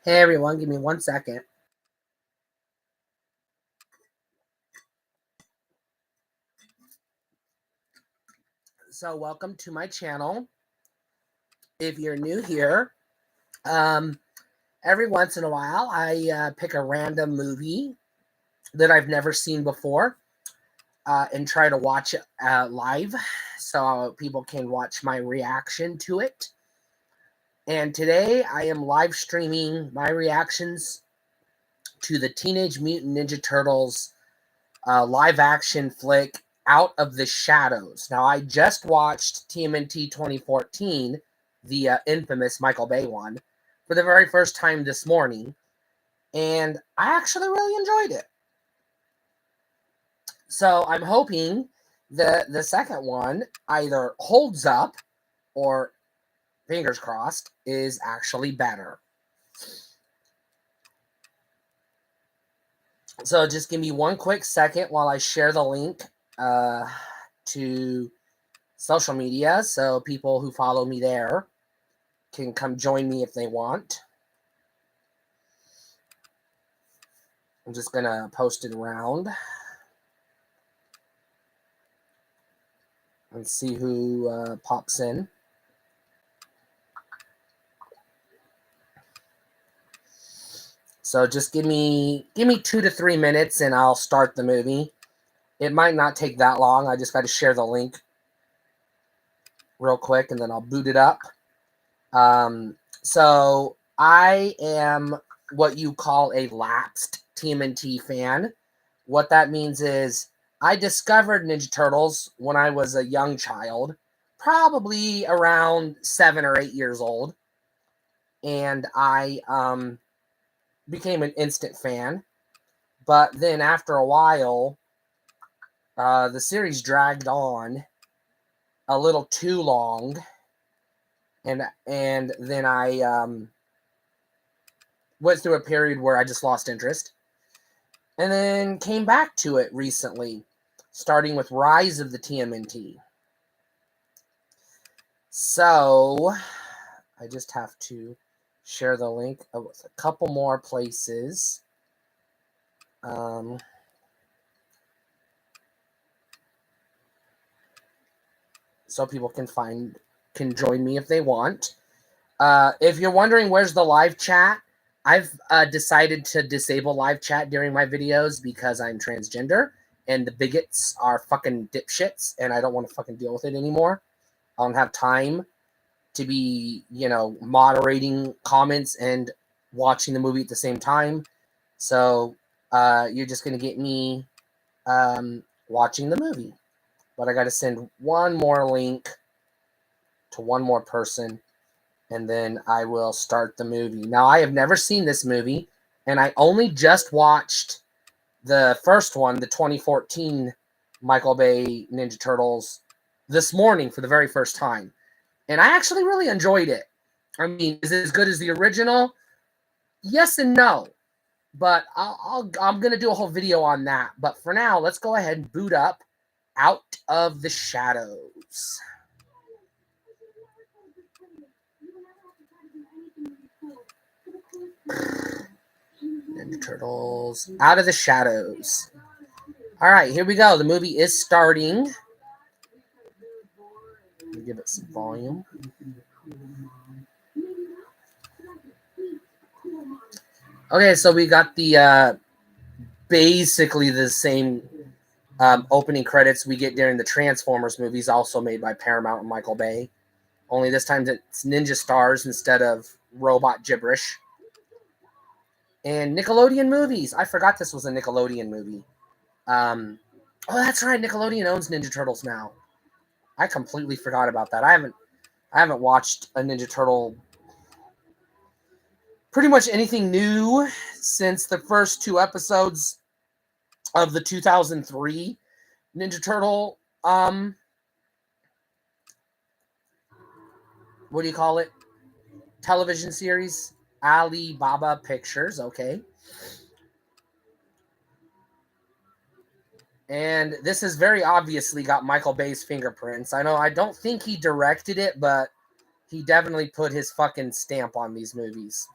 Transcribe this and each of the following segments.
Hey everyone, give me 1 second. So welcome to my channel. If you're new here, every once in a while I pick a random movie that I've never seen before and try to watch it live so people can watch my reaction to it. And today I am live streaming my reactions to the Teenage Mutant Ninja Turtles live action flick Out of the Shadows. Now, I just watched TMNT 2014, the infamous Michael Bay one, for the very first time this morning, and I actually really enjoyed it. So I'm hoping that the second one either holds up or, fingers crossed, is actually better. So just give me 1 quick second while I share the link to social media so people who follow me there can come join me if they want. I'm just going to post it around and see who pops in. So just give me 2 to 3 minutes and I'll start the movie. It might not take that long. I just got to share the link real quick and then I'll boot it up. So I am what you call a lapsed TMNT fan. What that means is I discovered Ninja Turtles when I was a young child, probably around 7 or 8 years old. And I became an instant fan. But then after a while, the series dragged on a little too long. And then I went through a period where I just lost interest. And then came back to it recently, starting with Rise of the TMNT. So I just have to share the link with a couple more places. So people can join me if they want. If you're wondering where's the live chat, I've decided to disable live chat during my videos because I'm transgender and the bigots are fucking dipshits and I don't want to fucking deal with it anymore. I don't have time to be, moderating comments and watching the movie at the same time. So you're just going to get me watching the movie. But I got to send one more link to one more person, and then I will start the movie. Now, I have never seen this movie, and I only just watched the first one, the 2014 Michael Bay Ninja Turtles, this morning for the very first time. And I actually really enjoyed it. I mean, is it as good as the original? Yes and no. But I'm going to do a whole video on that. But for now, let's go ahead and boot up Out of the Shadows. Ninja Turtles, Out of the Shadows. All right, here we go. The movie is starting. Let me give it some volume. Okay, so we got the basically the same opening credits we get during the Transformers movies, also made by Paramount and Michael Bay. Only this time it's ninja stars instead of robot gibberish. And Nickelodeon movies. I forgot this was a Nickelodeon movie. Oh, that's right. Nickelodeon owns Ninja Turtles now. I completely forgot about that. I haven't watched a Ninja Turtle, pretty much anything new since the first 2 episodes of the 2003 Ninja Turtle, what do you call it? Television series. Alibaba Pictures, okay. And this has very obviously got Michael Bay's fingerprints. I don't think he directed it, but he definitely put his fucking stamp on these movies.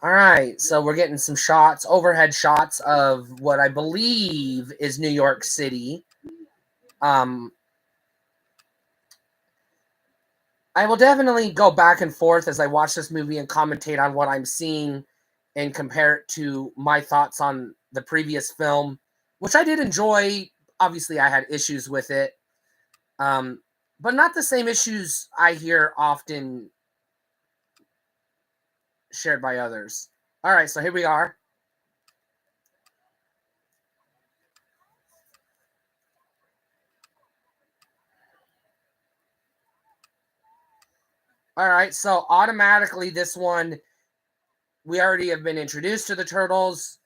All right, so we're getting some shots, overhead shots of what I believe is New York City. I will definitely go back and forth as I watch this movie and commentate on what I'm seeing and compare it to my thoughts on the previous film, which I did enjoy. Obviously, I had issues with it, but not the same issues I hear often shared by others. All right, so here we are. All right, so automatically this one, we already have been introduced to the turtles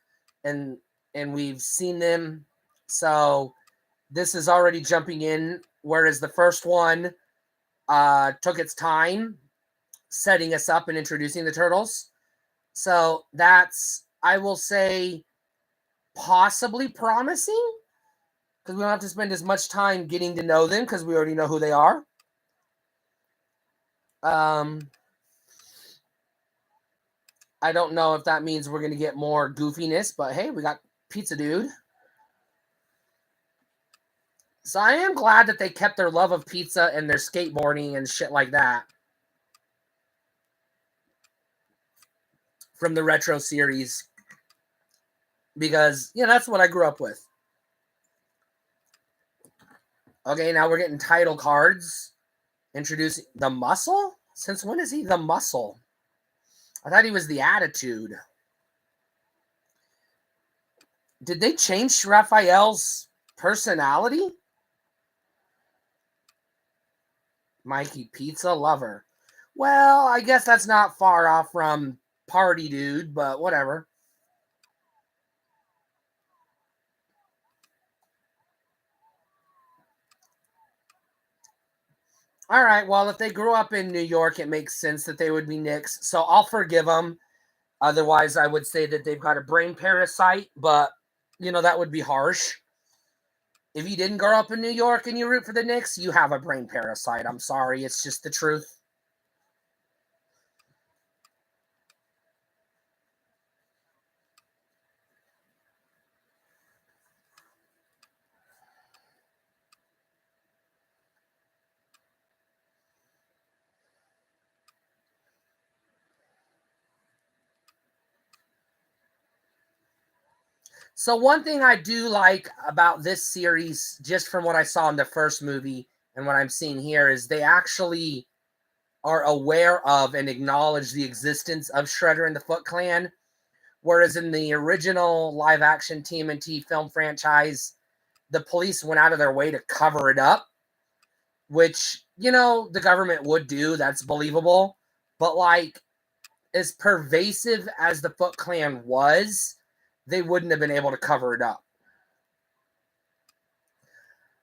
and we've seen them. So this is already jumping in, whereas the first one took its time setting us up and introducing the turtles. So that's, I will say, possibly promising, because we don't have to spend as much time getting to know them because we already know who they are. I don't know if that means we're going to get more goofiness, but hey, we got Pizza Dude. So I am glad that they kept their love of pizza and their skateboarding and shit like that from the retro series, because, that's what I grew up with. Okay, now we're getting title cards. Introducing the Muscle? Since when is he the Muscle? I thought he was the Attitude. Did they change Raphael's personality? Mikey Pizza Lover. Well, I guess that's not far off from Party Dude, but whatever. All right, well, if they grew up in New York, it makes sense that they would be Knicks, so I'll forgive them. Otherwise, I would say that they've got a brain parasite, but, that would be harsh. If you didn't grow up in New York and you root for the Knicks, you have a brain parasite. I'm sorry, it's just the truth. So one thing I do like about this series, just from what I saw in the first movie and what I'm seeing here, is they actually are aware of and acknowledge the existence of Shredder and the Foot Clan. Whereas in the original live action TMNT film franchise, the police went out of their way to cover it up, which, the government would do. That's believable. But, like, as pervasive as the Foot Clan was, they wouldn't have been able to cover it up.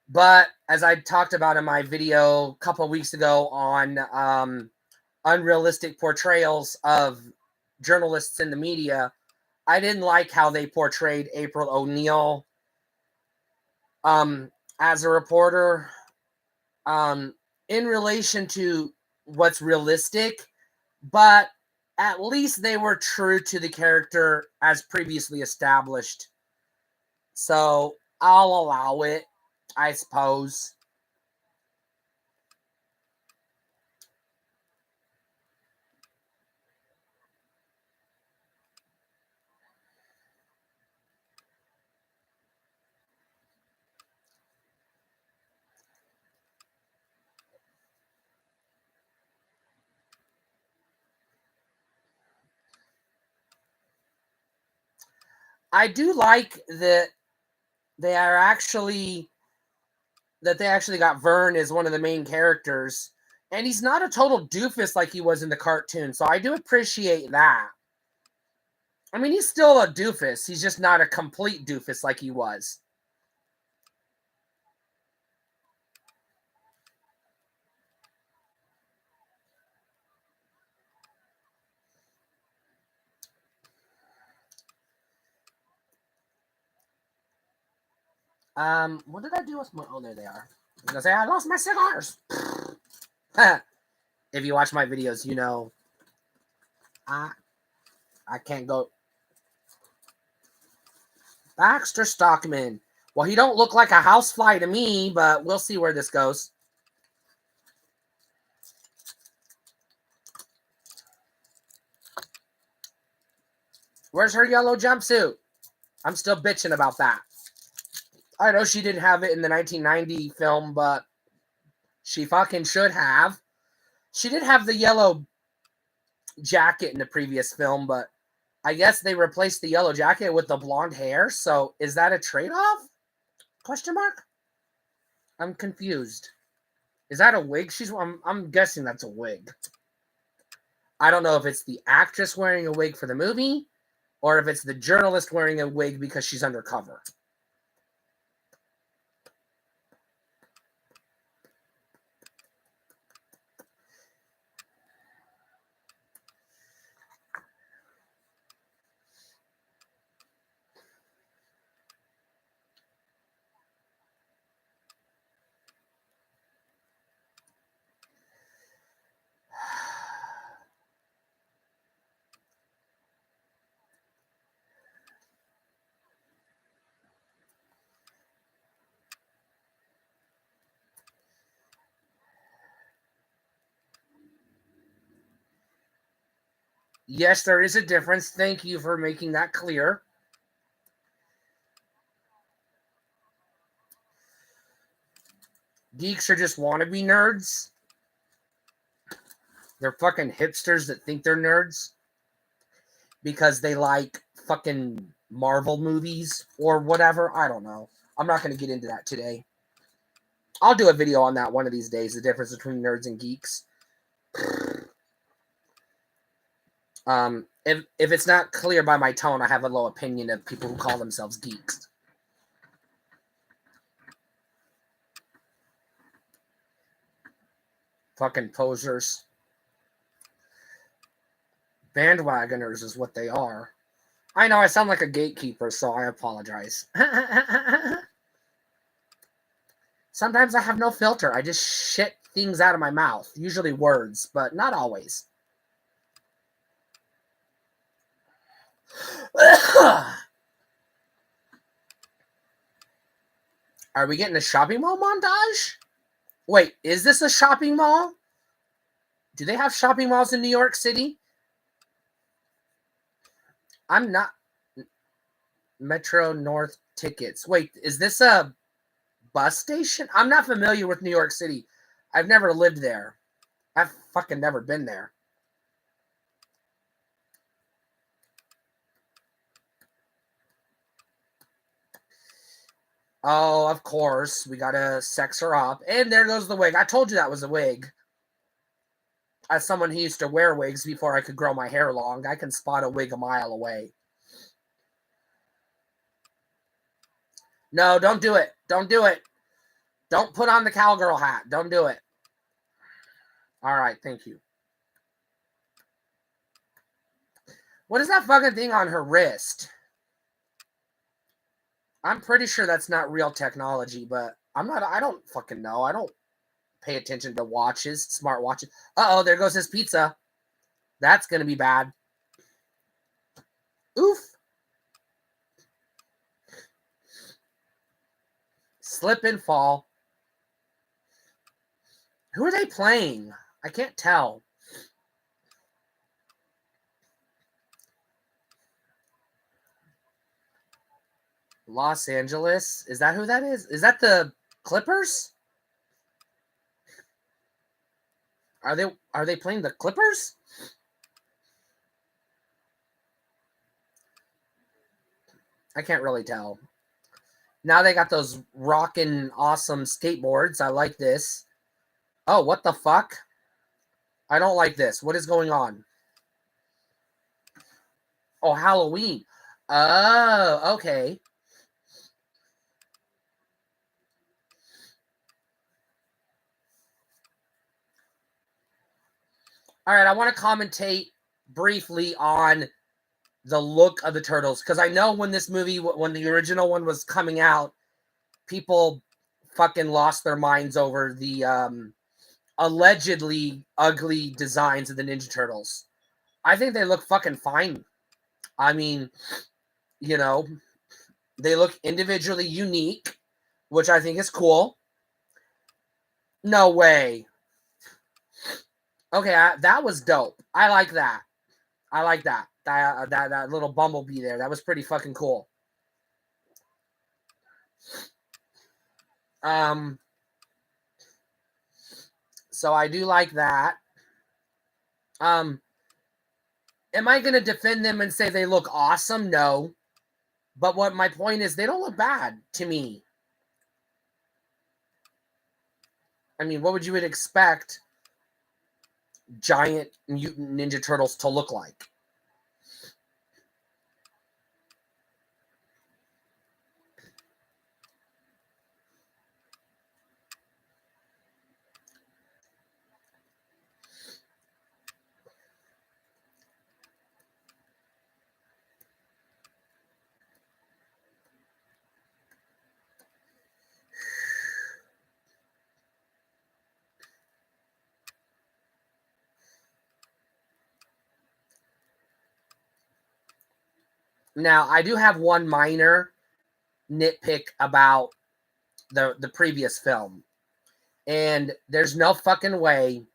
But as I talked about in my video a couple of weeks ago on unrealistic portrayals of journalists in the media, I didn't like how they portrayed April O'Neil as a reporter in relation to what's realistic, but at least they were true to the character as previously established. So I'll allow it, I suppose. I do like that they are actually they actually got Vern as one of the main characters, and he's not a total doofus like he was in the cartoon. So I do appreciate that. I mean, he's still a doofus. He's just not a complete doofus like he was. What did I do with my? Oh, there they are. I was gonna say I lost my cigars. If you watch my videos, you know. I can't go. Baxter Stockman. Well, he don't look like a housefly to me, but we'll see where this goes. Where's her yellow jumpsuit? I'm still bitching about that. I know she didn't have it in the 1990 film, but she fucking should have. She did have the yellow jacket in the previous film, but I guess they replaced the yellow jacket with the blonde hair. So is that a trade-off? Question mark? I'm confused. Is that a wig? I'm guessing that's a wig. I don't know if it's the actress wearing a wig for the movie or if it's the journalist wearing a wig because she's undercover. Yes, there is a difference. Thank you for making that clear. Geeks are just wannabe nerds. They're fucking hipsters that think they're nerds because they like fucking Marvel movies or whatever. I don't know. I'm not going to get into that today. I'll do a video on that one of these days, the difference between nerds and geeks. If it's not clear by my tone, I have a low opinion of people who call themselves geeks. Fucking posers. Bandwagoners is what they are. I know I sound like a gatekeeper, so I apologize. Sometimes I have no filter. I just shit things out of my mouth. Usually words, but not always. Are we getting a shopping mall montage? Wait, is this a shopping mall? Do they have shopping malls in New York City? I'm not. Metro North tickets. Wait, is this a bus station? I'm not familiar with New York City. I've never lived there. I've fucking never been there. Oh, of course. We gotta sex her up. And there goes the wig. I told you that was a wig. As someone who used to wear wigs before I could grow my hair long, I can spot a wig a mile away. No, don't do it. Don't do it. Don't put on the cowgirl hat. Don't do it. All right, thank you. What is that fucking thing on her wrist? I'm pretty sure that's not real technology, but I don't fucking know. I don't pay attention to watches, smart watches. Uh-oh, there goes his pizza. That's going to be bad. Oof. Slip and fall. Who are they playing? I can't tell. Los Angeles. Is that who that is? Is that the Clippers? Are they playing the Clippers? I can't really tell. Now they got those rockin' awesome skateboards. I like this. Oh, what the fuck? I don't like this. What is going on? Oh, Halloween. Oh, okay. All right, I want to commentate briefly on the look of the turtles because I know when the original one was coming out, people fucking lost their minds over the allegedly ugly designs of the Ninja Turtles. I think they look fucking fine. I mean, you know, they look individually unique, which I think is cool. No way. Okay, that was dope. I like that. I like that. That little bumblebee there. That was pretty fucking cool. So I do like that. Am I going to defend them and say they look awesome? No. But what my point is, they don't look bad to me. I mean, what would you expect giant mutant Ninja Turtles to look like? Now, I do have one minor nitpick about the previous film. And there's no fucking way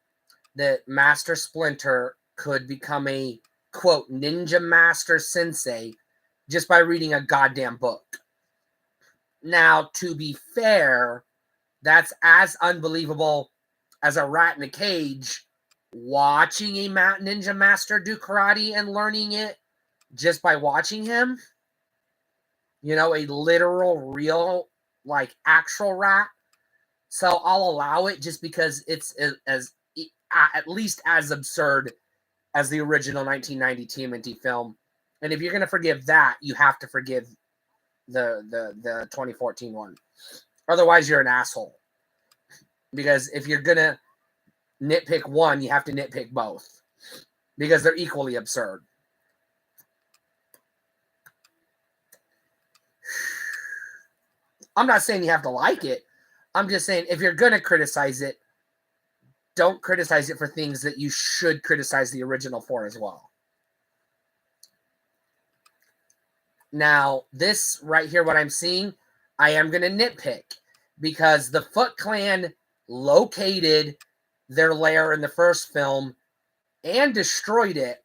that Master Splinter could become a, quote, ninja master sensei just by reading a goddamn book. Now, to be fair, that's as unbelievable as a rat in a cage watching a ninja master do karate and learning it just by watching him. You know, a literal, real, like, actual rat. So I'll allow it just because it's as at least as absurd as the original 1990 TMNT film. And if you're going to forgive that, you have to forgive the 2014 one. Otherwise, you're an asshole. Because if you're going to nitpick one, you have to nitpick both. Because they're equally absurd. I'm not saying you have to like it. I'm just saying if you're going to criticize it, don't criticize it for things that you should criticize the original for as well. Now, this right here, what I'm seeing, I am going to nitpick because the Foot Clan located their lair in the first film and destroyed it.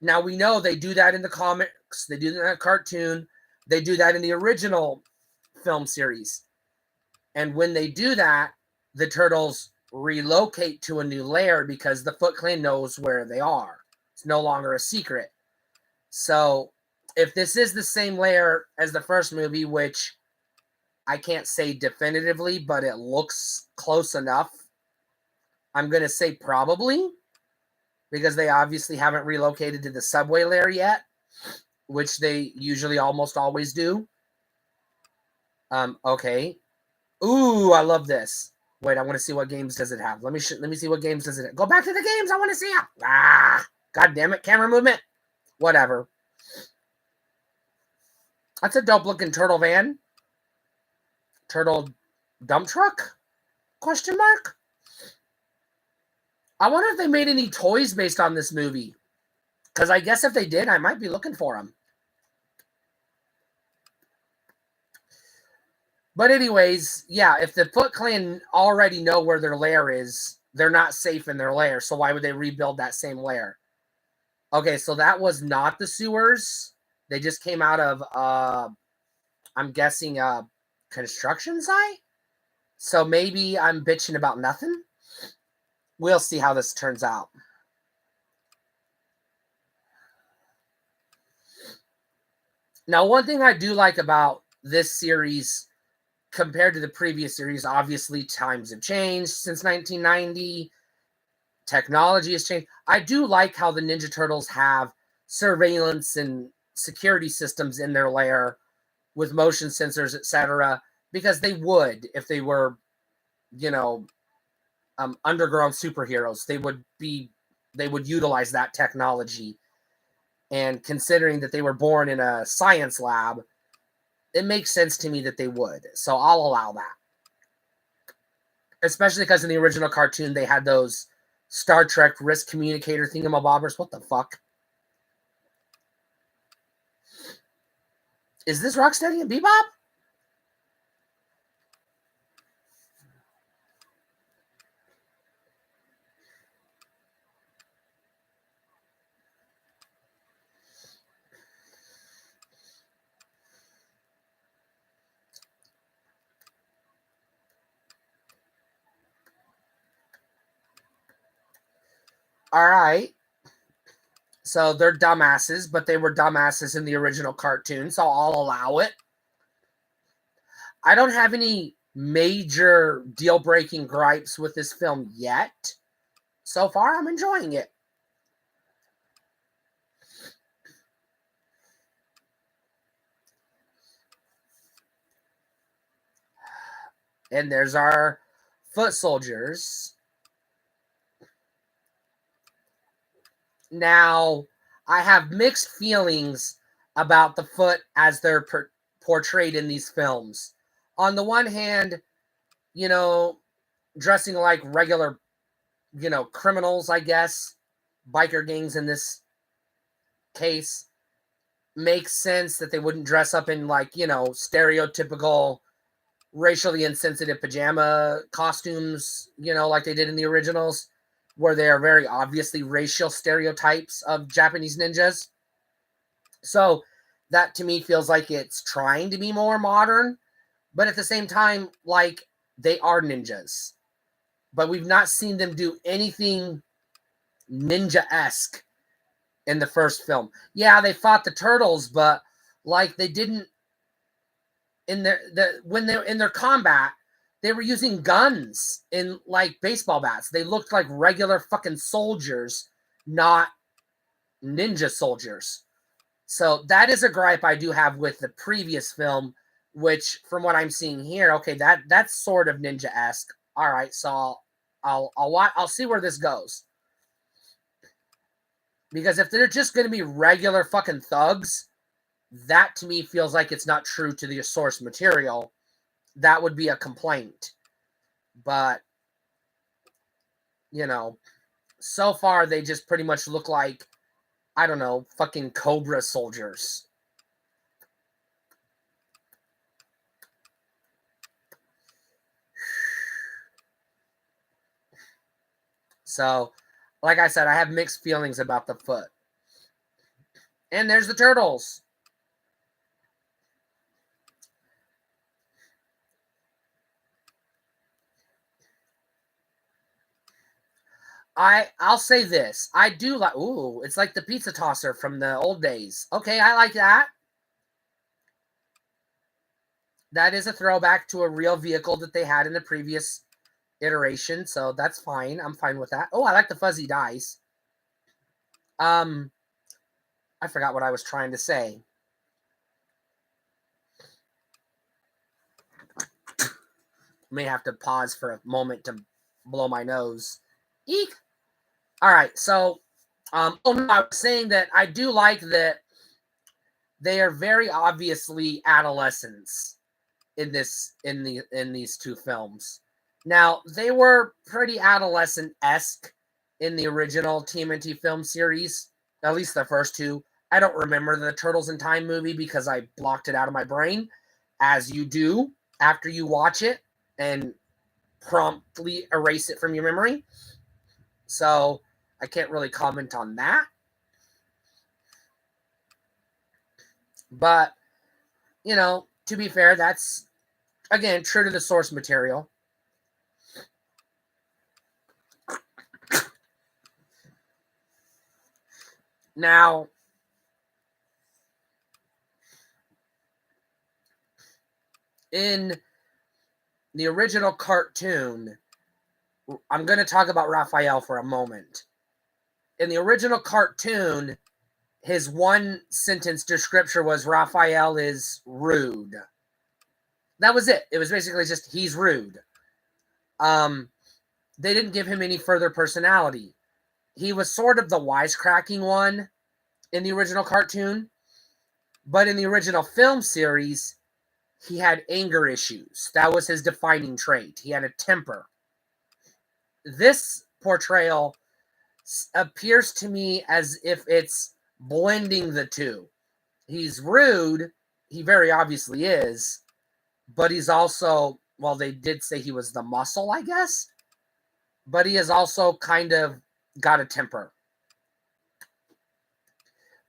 Now, we know they do that in the comics. They do that in the cartoon. They do that in the original film series. And when they do that, the Turtles relocate to a new lair because the Foot Clan knows where they are. It's no longer a secret. So if this is the same lair as the first movie, which I can't say definitively, but it looks close enough, I'm going to say probably, because they obviously haven't relocated to the subway lair yet, which they usually almost always do. Okay. Ooh, I love this. Wait, I want to see what games does it have. Let me see what games does it have. Go back to the games. I want to see it. God damn it. Camera movement. Whatever. That's a dope looking turtle van. Turtle dump truck? Question mark? I wonder if they made any toys based on this movie. Because I guess if they did, I might be looking for them. But anyways, yeah, if the Foot Clan already know where their lair is, they're not safe in their lair. So why would they rebuild that same lair? Okay, so that was not the sewers. They just came out of, I'm guessing, a construction site? So maybe I'm bitching about nothing? We'll see how this turns out. Now, one thing I do like about this series compared to the previous series, obviously times have changed since 1990. Technology has changed. I do like how the Ninja Turtles have surveillance and security systems in their lair with motion sensors, etc., because they would if they were, underground superheroes. They would utilize that technology. And considering that they were born in a science lab, it makes sense to me that they would. So I'll allow that. Especially because in the original cartoon, they had those Star Trek risk communicator thingamabobbers. What the fuck? Is this Rocksteady and Bebop? All right. So they're dumbasses, but they were dumbasses in the original cartoon, so I'll allow it. I don't have any major deal-breaking gripes with this film yet. So far, I'm enjoying it. And there's our foot soldiers. Now, I have mixed feelings about the foot as they're portrayed in these films. On the one hand, you know, dressing like regular, criminals, I guess, biker gangs in this case, makes sense that they wouldn't dress up in stereotypical racially insensitive pajama costumes, like they did in the originals, where they are very obviously racial stereotypes of Japanese ninjas. So that to me feels like it's trying to be more modern, but at the same time, like, they are ninjas. But we've not seen them do anything ninja-esque in the first film. Yeah, they fought the turtles, but like they didn't when they're in their combat, they were using guns in like baseball bats. They looked like regular fucking soldiers, not ninja soldiers. So that is a gripe I do have with the previous film, which from what I'm seeing here, okay, that's sort of ninja-esque. All right, so I'll see where this goes. Because if they're just going to be regular fucking thugs, that to me feels like it's not true to the source material. That would be a complaint. But, so far they just pretty much look like, I don't know, fucking Cobra soldiers. So, like I said, I have mixed feelings about the foot. And there's the turtles. I'll say this. I do like, ooh, it's like the pizza tosser from the old days. Okay, I like that. That is a throwback to a real vehicle that they had in the previous iteration, so that's fine. I'm fine with that. Oh, I like the fuzzy dice. I forgot what I was trying to say. May have to pause for a moment to blow my nose. Eek. All right, so I was saying that I do like that they are very obviously adolescents in these two films. Now, they were pretty adolescent-esque in the original TMNT film series, at least the first two. I don't remember the Turtles in Time movie because I blocked it out of my brain, as you do after you watch it and promptly erase it from your memory. So I can't really comment on that. But, to be fair, that's, again, true to the source material. Now, in the original cartoon, I'm going to talk about Raphael for a moment. In the original cartoon, his one sentence description was Raphael is rude. That was it. It was basically just he's rude. They didn't give him any further personality. He was sort of the wisecracking one in the original cartoon, but in the original film series, he had anger issues. That was his defining trait. He had a temper. This portrayal appears to me as if it's blending the two. He's rude, he very obviously is, but he's also, well, they did say he was the muscle, I guess, but he has also kind of got a temper.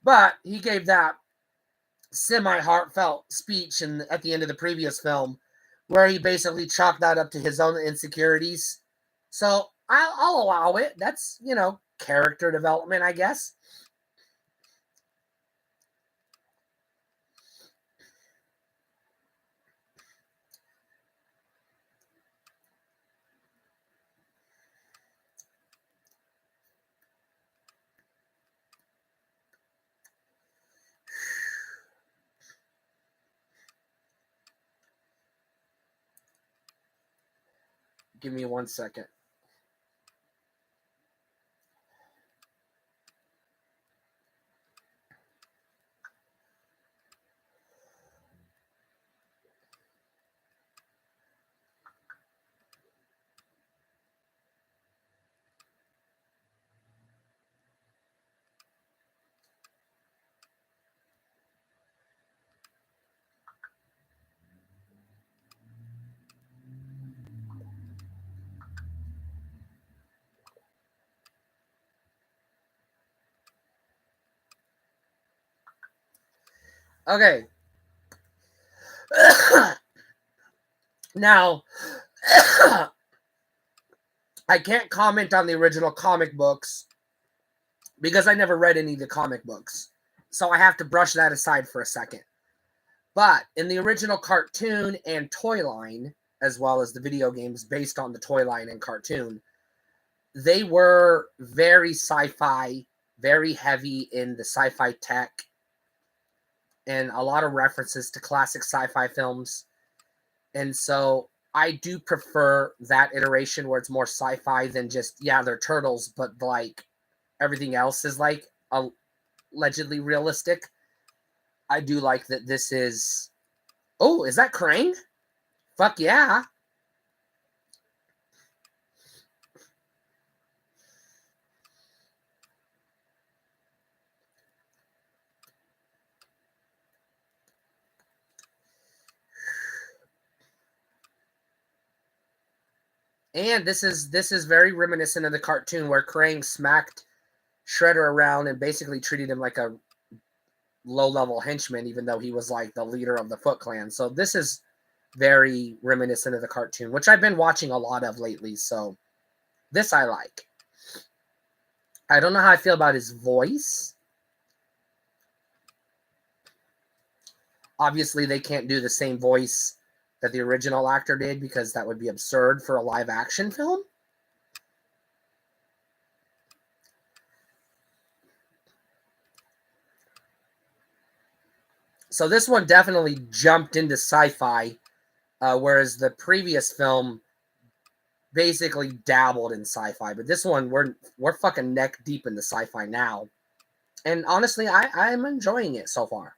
But he gave that semi-heartfelt speech at the end of the previous film where he basically chalked that up to his own insecurities. So I'll allow it. That's, character development, I guess. Give me 1 second. Okay. Now, I can't comment on the original comic books because I never read any of the comic books. So I have to brush that aside for a second. But in the original cartoon and toy line, as well as the video games based on the toy line and cartoon, they were very sci-fi, very heavy in the sci-fi tech, and a lot of references to classic sci-fi films. And so I do prefer that iteration where it's more sci-fi than just, yeah, they're turtles, but like everything else is like allegedly realistic. I do like that this is... Oh, is that Krang? Fuck yeah. And this is very reminiscent of the cartoon where Krang smacked Shredder around and basically treated him like a low-level henchman, even though he was like the leader of the Foot Clan. So this is very reminiscent of the cartoon, which I've been watching a lot of lately. So this I like. I don't know how I feel about his voice. Obviously, they can't do the same voice that the original actor did because that would be absurd for a live-action film. So this one definitely jumped into sci-fi, whereas the previous film basically dabbled in sci-fi. But this one, we're fucking neck deep in the sci-fi now. And honestly, I'm enjoying it so far.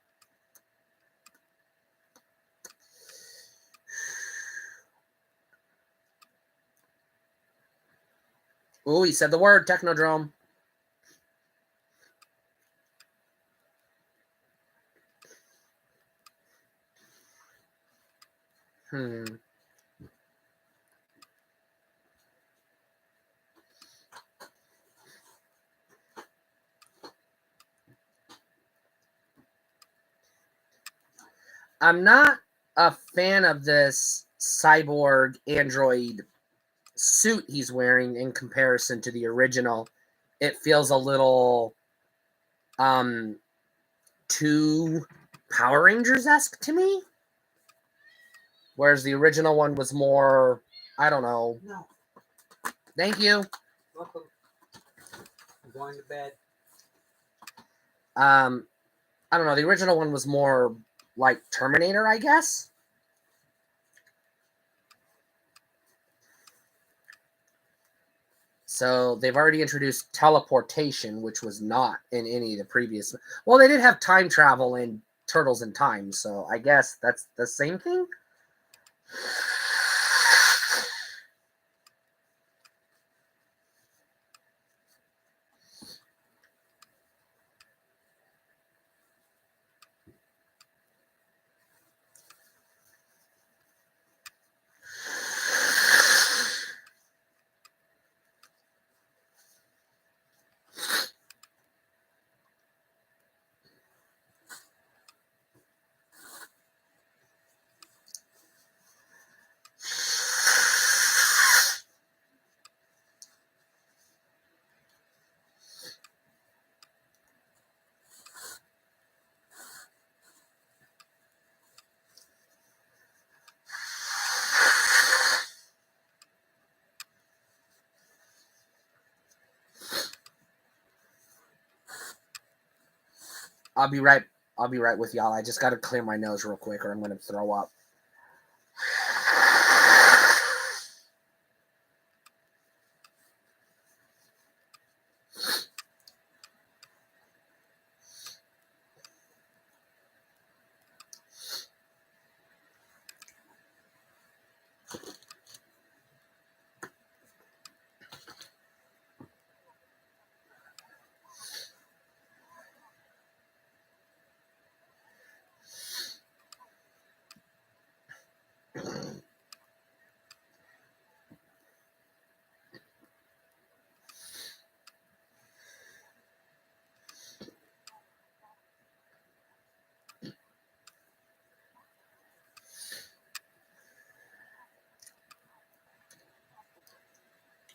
Ooh, he said the word, Technodrome. I'm not a fan of this cyborg android suit he's wearing in comparison to the original. It feels a little too Power Rangers-esque to me. Whereas the original one was more, I don't know. No. Thank you. Welcome. I'm going to bed. I don't know. The original one was more like Terminator, I guess. So they've already introduced teleportation, which was not in any of the previous. Well, they did have time travel in Turtles in Time, so I guess that's the same thing. I'll be right with y'all. I just got to clear my nose real quick or I'm going to throw up.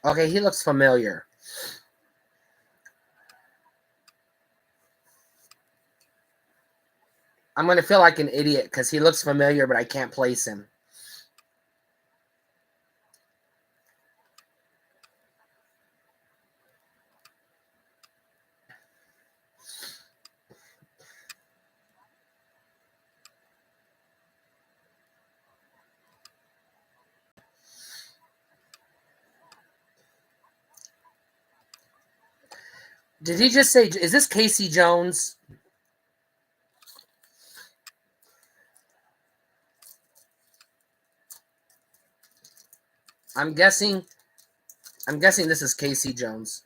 Okay, he looks familiar. I'm going to feel like an idiot because he looks familiar, but I can't place him. Did he just say, is this Casey Jones? I'm guessing this is Casey Jones.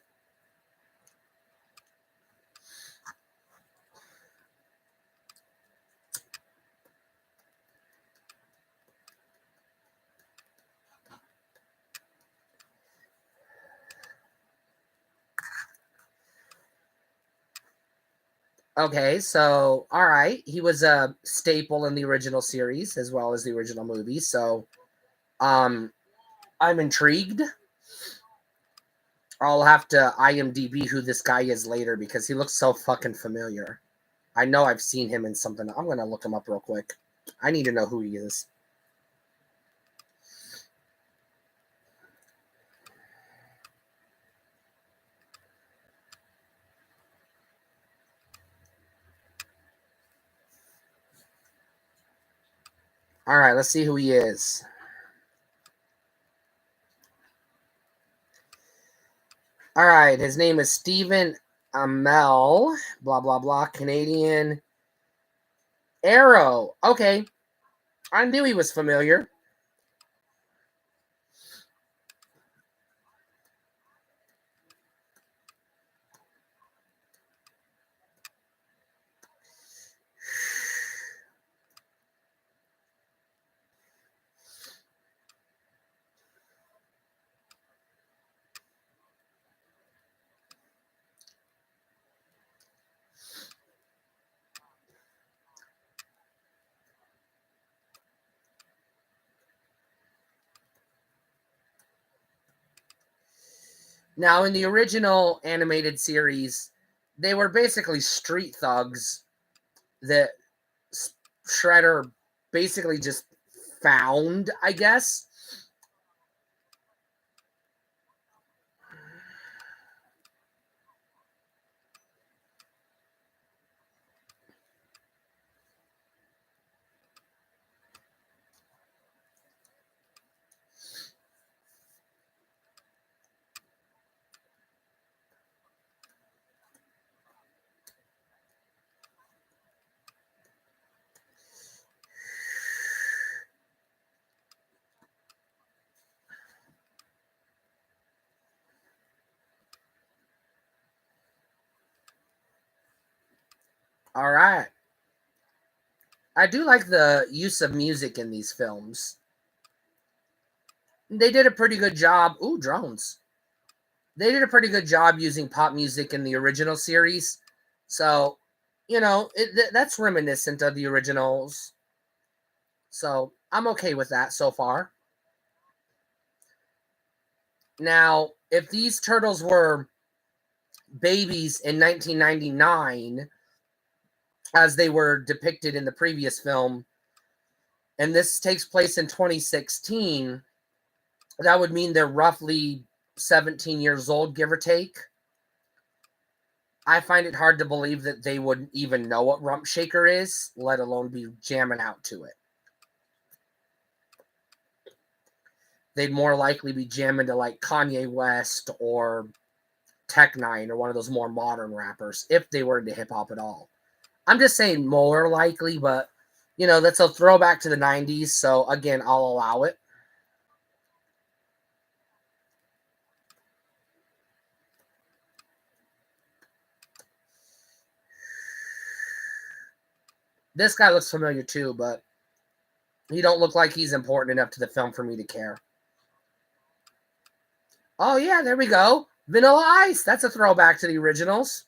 Okay, so all right, he was a staple in the original series as well as the original movie. So, I'm intrigued. I'll have to IMDb who this guy is later because he looks so fucking familiar. I know I've seen him in something. I'm gonna look him up real quick. I need to know who he is. All right, let's see who he is. All right, his name is Stephen Amell, blah, blah, blah, Canadian. Arrow. Okay, I knew he was familiar. Now, in the original animated series, they were basically street thugs that Shredder basically just found, I guess. All right. I do like the use of music in these films. They did a pretty good job. Ooh, drones. They did a pretty good job using pop music in the original series. So, that's reminiscent of the originals. So, I'm okay with that so far. Now, if these turtles were babies in 1999, as they were depicted in the previous film, and this takes place in 2016, that would mean they're roughly 17 years old, give or take. I find it hard to believe that they wouldn't even know what Rump Shaker is, let alone be jamming out to it. They'd more likely be jamming to like Kanye West or Tech Nine or one of those more modern rappers if they were into hip hop at all. I'm just saying more likely, but you know, that's a throwback to the 90s. So again, I'll allow it. This guy looks familiar too, but he don't look like he's important enough to the film for me to care. Oh yeah, there we go. Vanilla Ice. That's a throwback to the originals.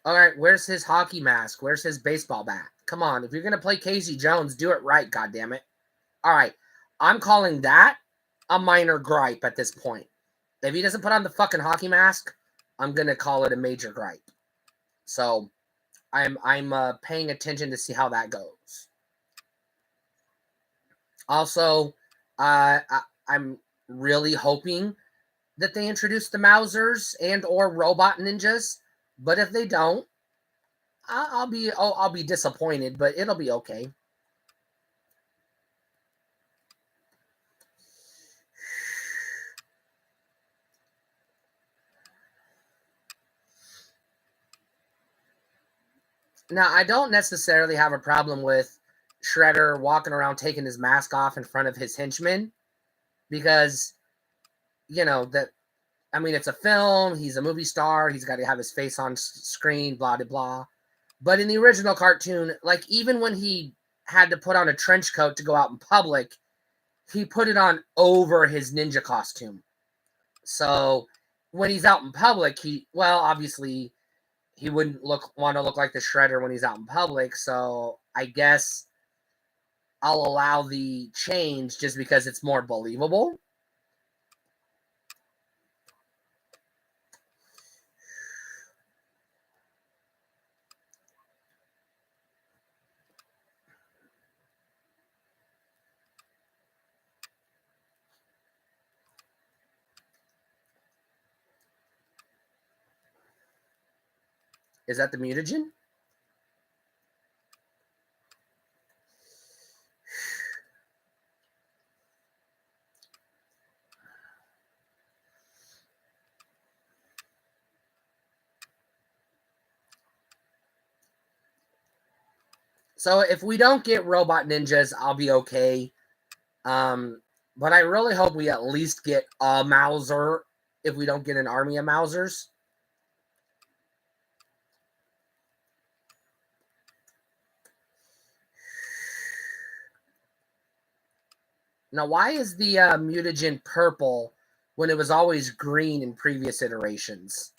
All right, where's his hockey mask? Where's his baseball bat? Come on, if you're gonna play Casey Jones, do it right, goddammit. All right, I'm calling that a minor gripe at this point. If he doesn't put on the fucking hockey mask, I'm gonna call it a major gripe. So I'm paying attention to see how that goes. Also, I'm really hoping that they introduce the Mausers and or robot ninjas. But if they don't, I'll be disappointed. But it'll be okay. Now, I don't necessarily have a problem with Shredder walking around taking his mask off in front of his henchmen because, you know, that, I mean, it's a film. He's a movie star. He's got to have his face on screen, blah, blah, blah. But in the original cartoon, like, even when he had to put on a trench coat to go out in public, he put it on over his ninja costume. So when he's out in public, obviously he wouldn't want to look like the Shredder when he's out in public. So I guess I'll allow the change just because it's more believable. Is that the mutagen? So if we don't get robot ninjas, I'll be okay. But I really hope we at least get a Mauser if we don't get an army of Mausers. Now, why is the mutagen purple when it was always green in previous iterations?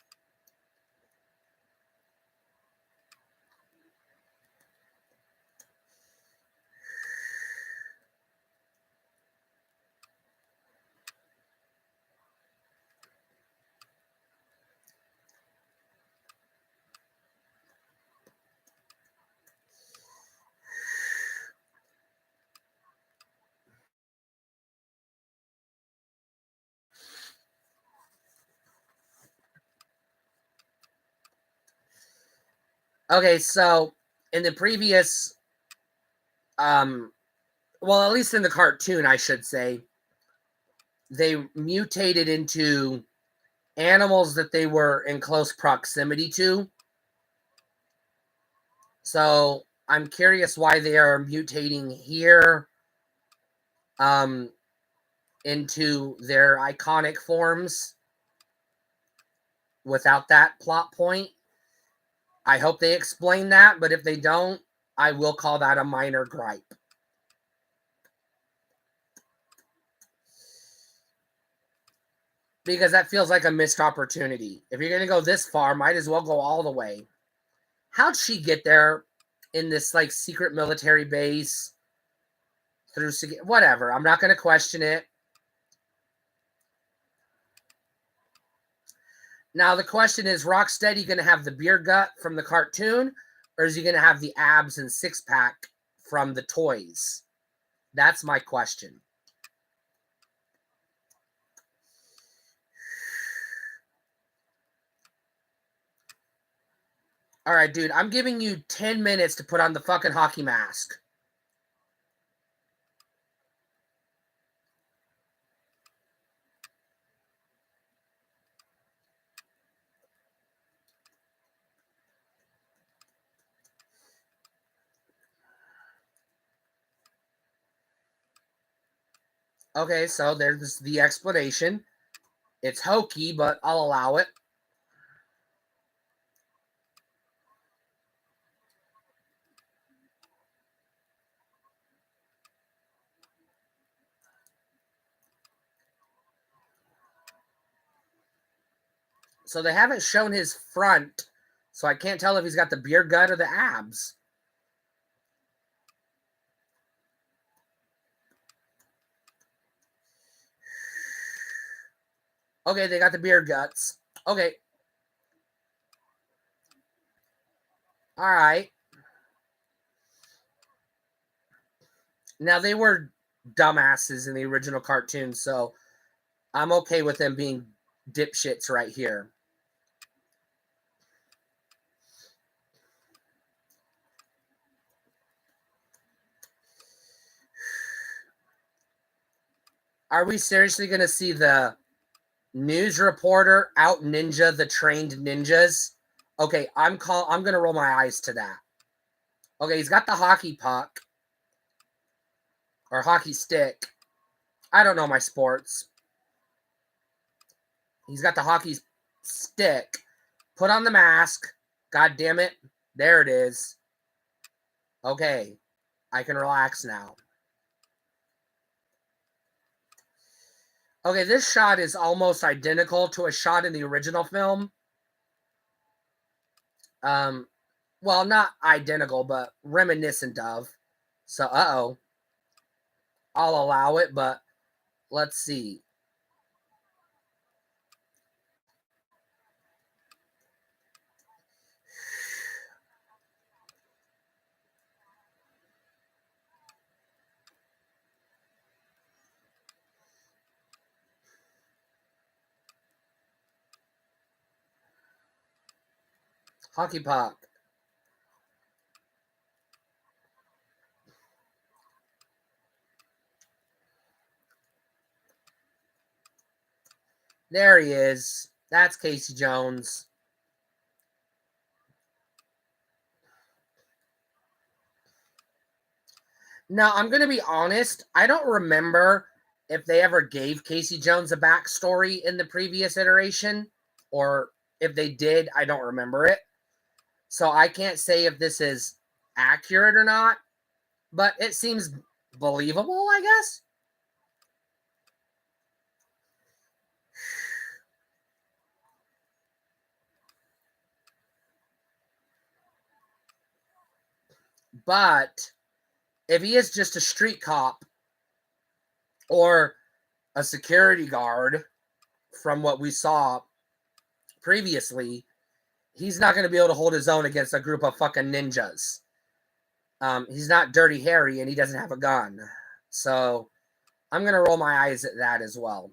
Okay, so in the previous, well, at least in the cartoon, I should say, they mutated into animals that they were in close proximity to. So I'm curious why they are mutating here into their iconic forms without that plot point. I hope they explain that, but if they don't, I will call that a minor gripe. because that feels like a missed opportunity. If you're going to go this far, might as well go all the way. How'd she get there in this like secret military base through whatever? I'm not going to question it. Now the question is, Rocksteady going to have the beer gut from the cartoon, or is he going to have the abs and six pack from the toys? That's my question. All right, dude, I'm giving you 10 minutes to put on the fucking hockey mask. Okay, so there's the explanation. It's hokey, but I'll allow it. So they haven't shown his front, so I can't tell if he's got the beer gut or the abs. Okay, they got the beer guts. Okay. All right. Now, they were dumbasses in the original cartoon, so I'm okay with them being dipshits right here. Are we seriously going to see the news reporter out ninja the trained ninjas? Okay, I'm going to roll my eyes to that. Okay, he's got the hockey puck or hockey stick. I don't know my sports. He's got the hockey stick. Put on the mask. God damn it. There it is. Okay, I can relax now. Okay, this shot is almost identical to a shot in the original film. Well, not identical, but reminiscent of. So, uh-oh. I'll allow it, but let's see. Hockey puck. There he is. That's Casey Jones. Now, I'm going to be honest. I don't remember if they ever gave Casey Jones a backstory in the previous iteration, or if they did, I don't remember it. So I can't say if this is accurate or not, but it seems believable, I guess. But if he is just a street cop or a security guard from what we saw previously, he's not going to be able to hold his own against a group of fucking ninjas. He's not Dirty Harry and he doesn't have a gun. So I'm going to roll my eyes at that as well.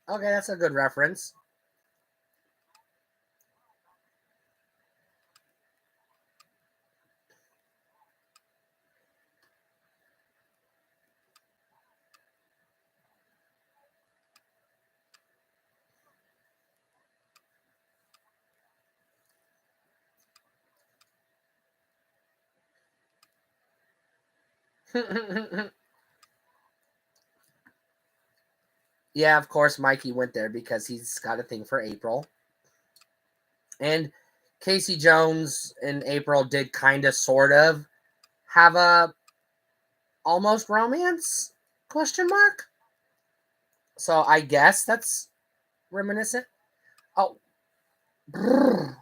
Okay, that's a good reference. Yeah, of course, Mikey went there because he's got a thing for April. And Casey Jones and April did kind of, sort of, have a almost romance? Question mark. So I guess that's reminiscent. Oh, brrr.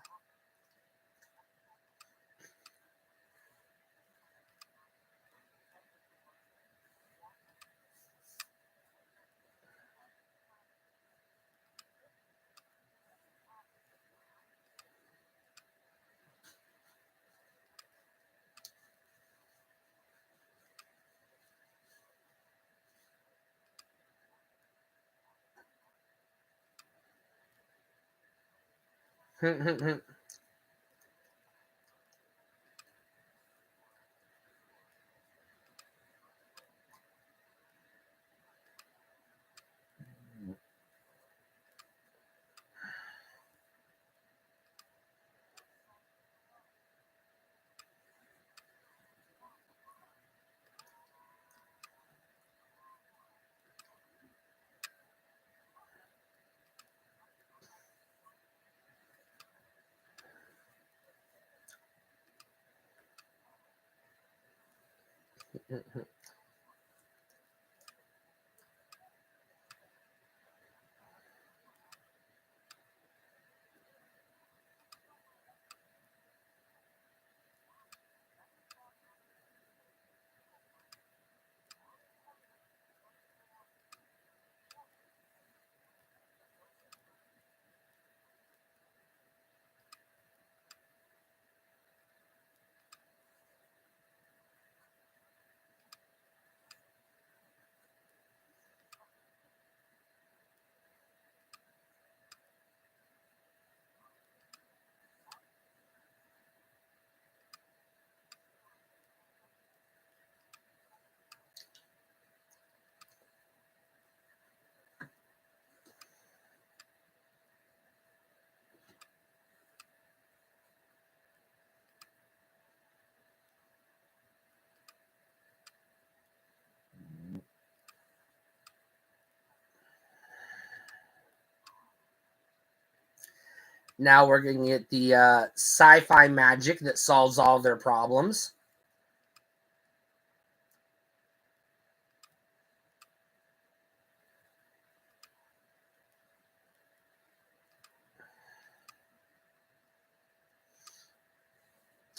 Now we're going to get the sci-fi magic that solves all their problems.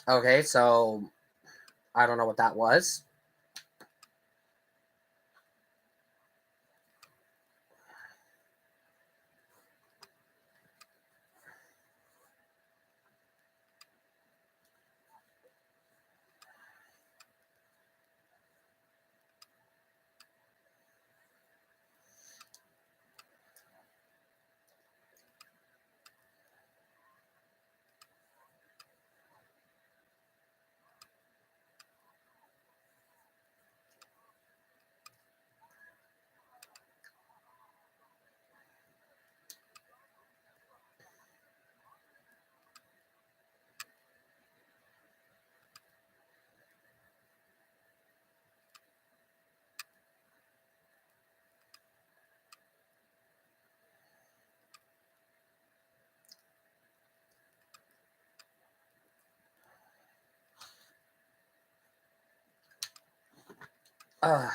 Okay, so I don't know what that was. Uh,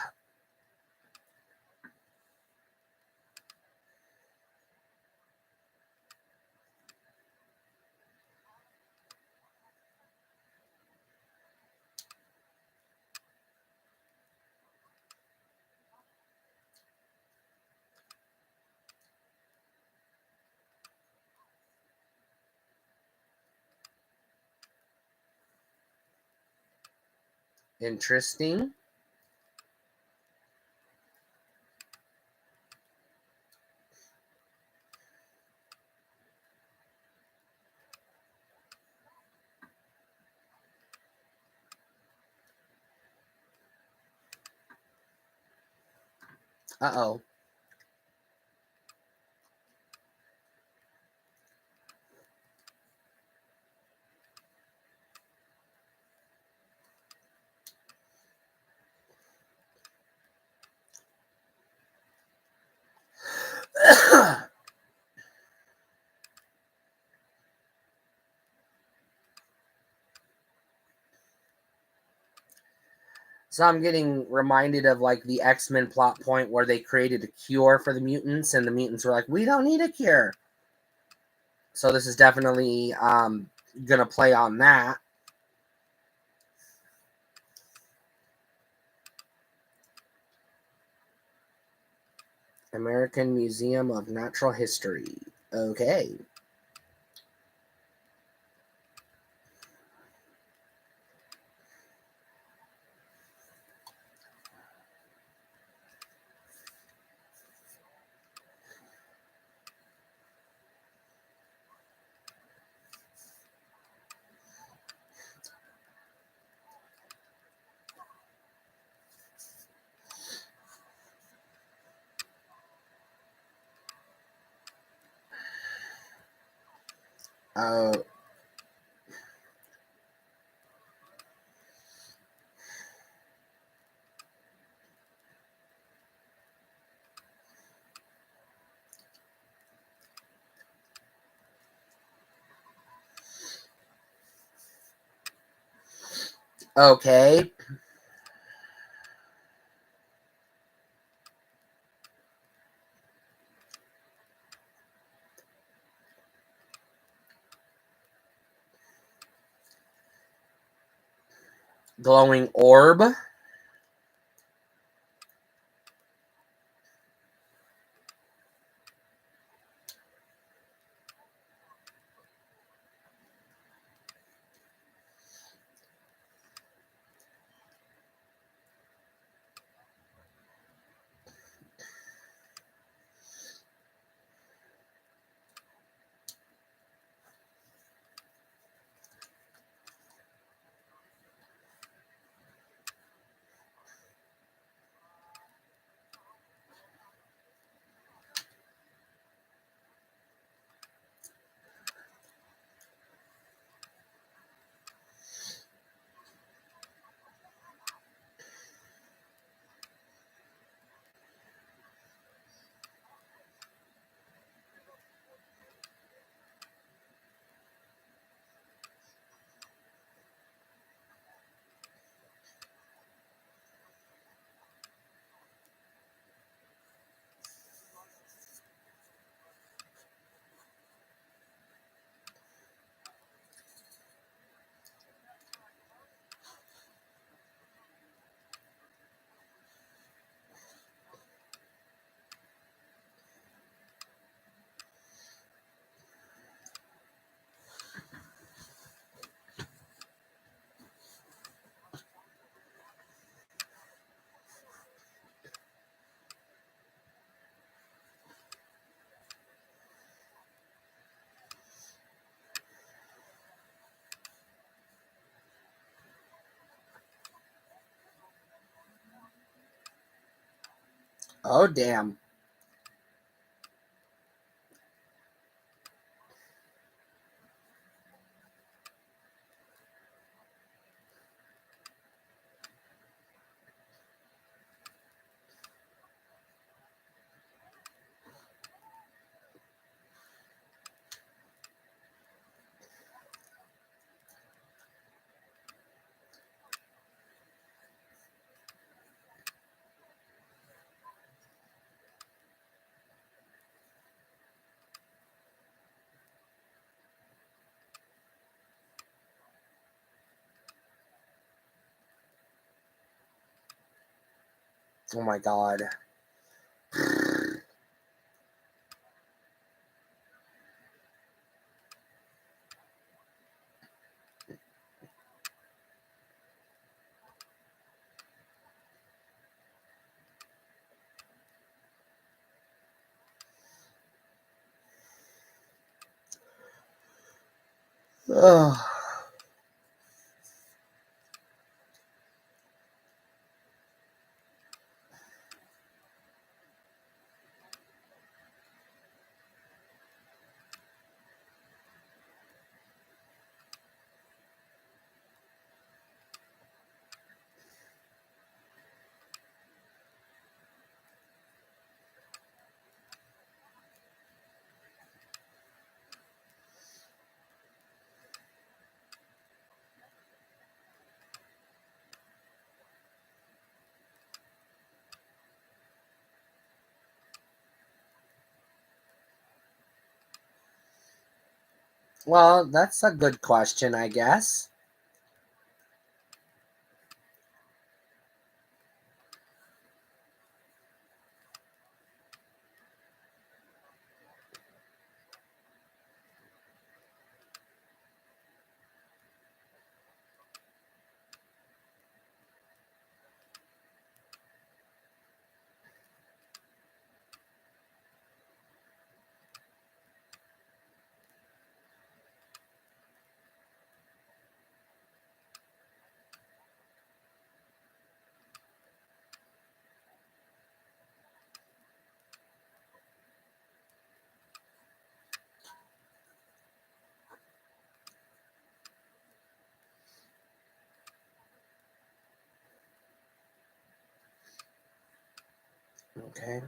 Interesting. Uh-oh. So I'm getting reminded of like the X-Men plot point where they created a cure for the mutants, and the mutants were like, "We don't need a cure." So this is definitely gonna play on that. American Museum of Natural History. Okay. Uh, okay. Glowing orb. Oh damn. Oh my god. Ugh. Well, that's a good question, I guess. Okay.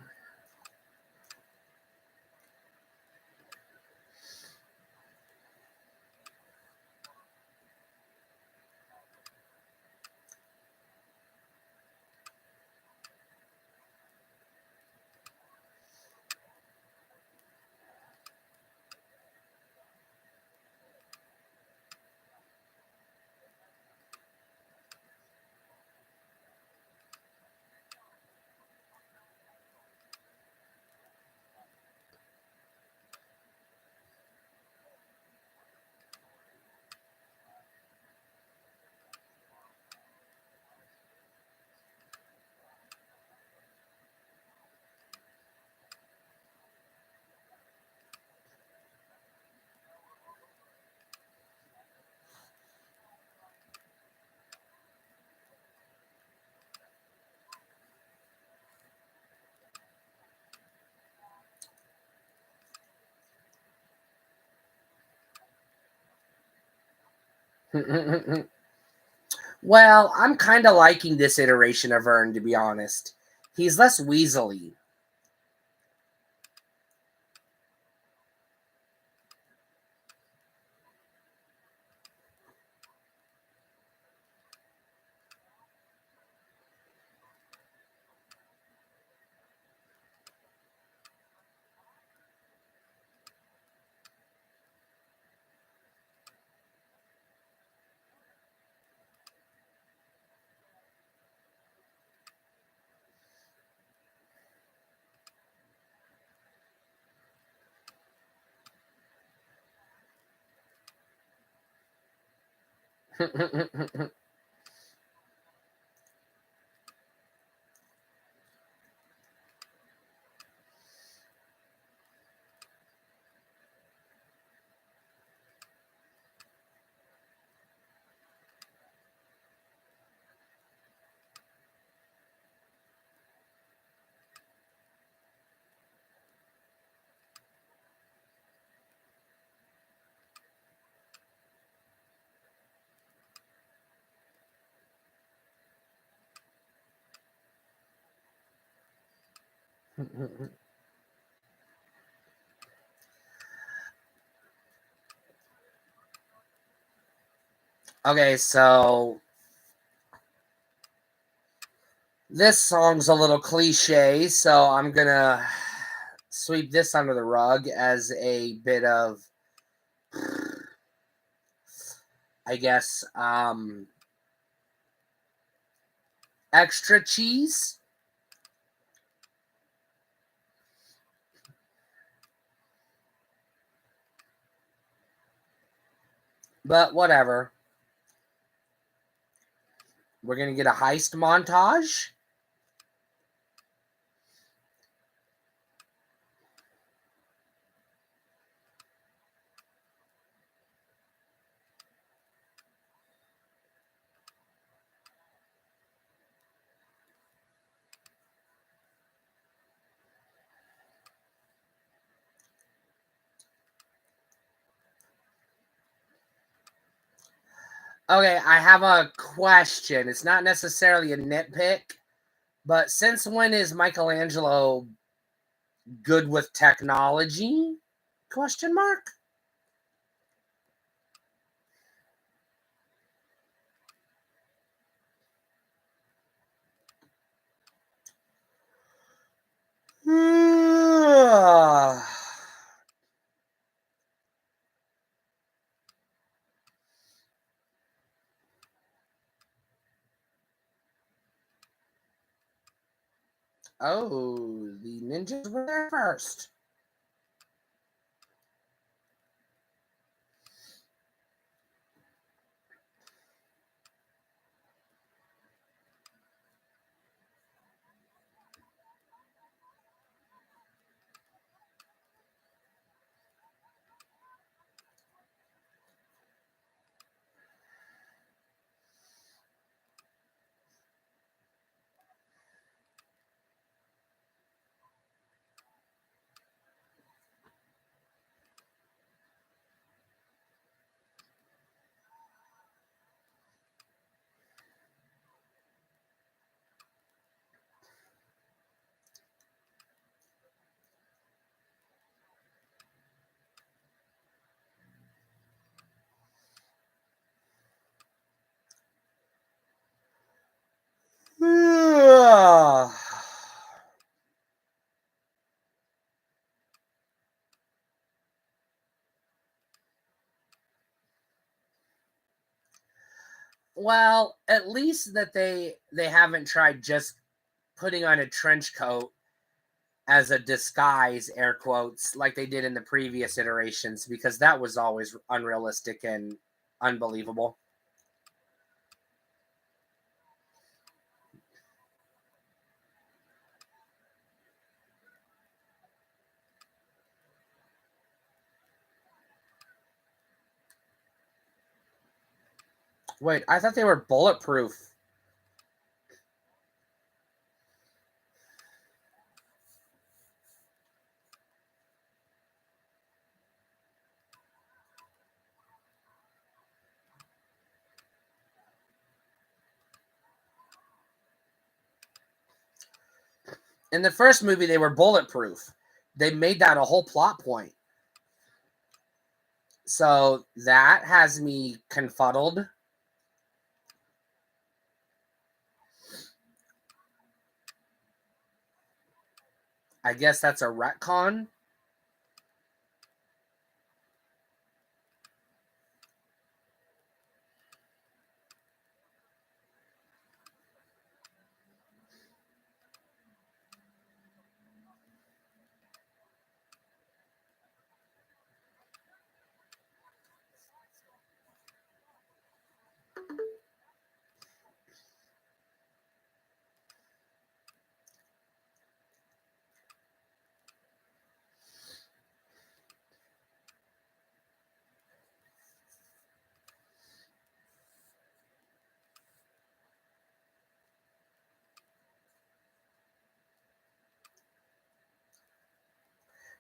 Well, I'm kind of liking this iteration of Vern, to be honest. He's less weaselly. Okay, so this song's a little cliche, so I'm gonna sweep this under the rug as a bit of, I guess, extra cheese. But whatever. We're gonna get a heist montage. Okay, I have a question. It's not necessarily a nitpick, but since when is Michelangelo good with technology? Question mark. Oh, the ninjas were there first. Well, at least that they haven't tried just putting on a trench coat as a disguise, air quotes, like they did in the previous iterations, because that was always unrealistic and unbelievable. Wait, I thought they were bulletproof. In the first movie, they were bulletproof. They made that a whole plot point. So that has me confuddled. I guess that's a retcon.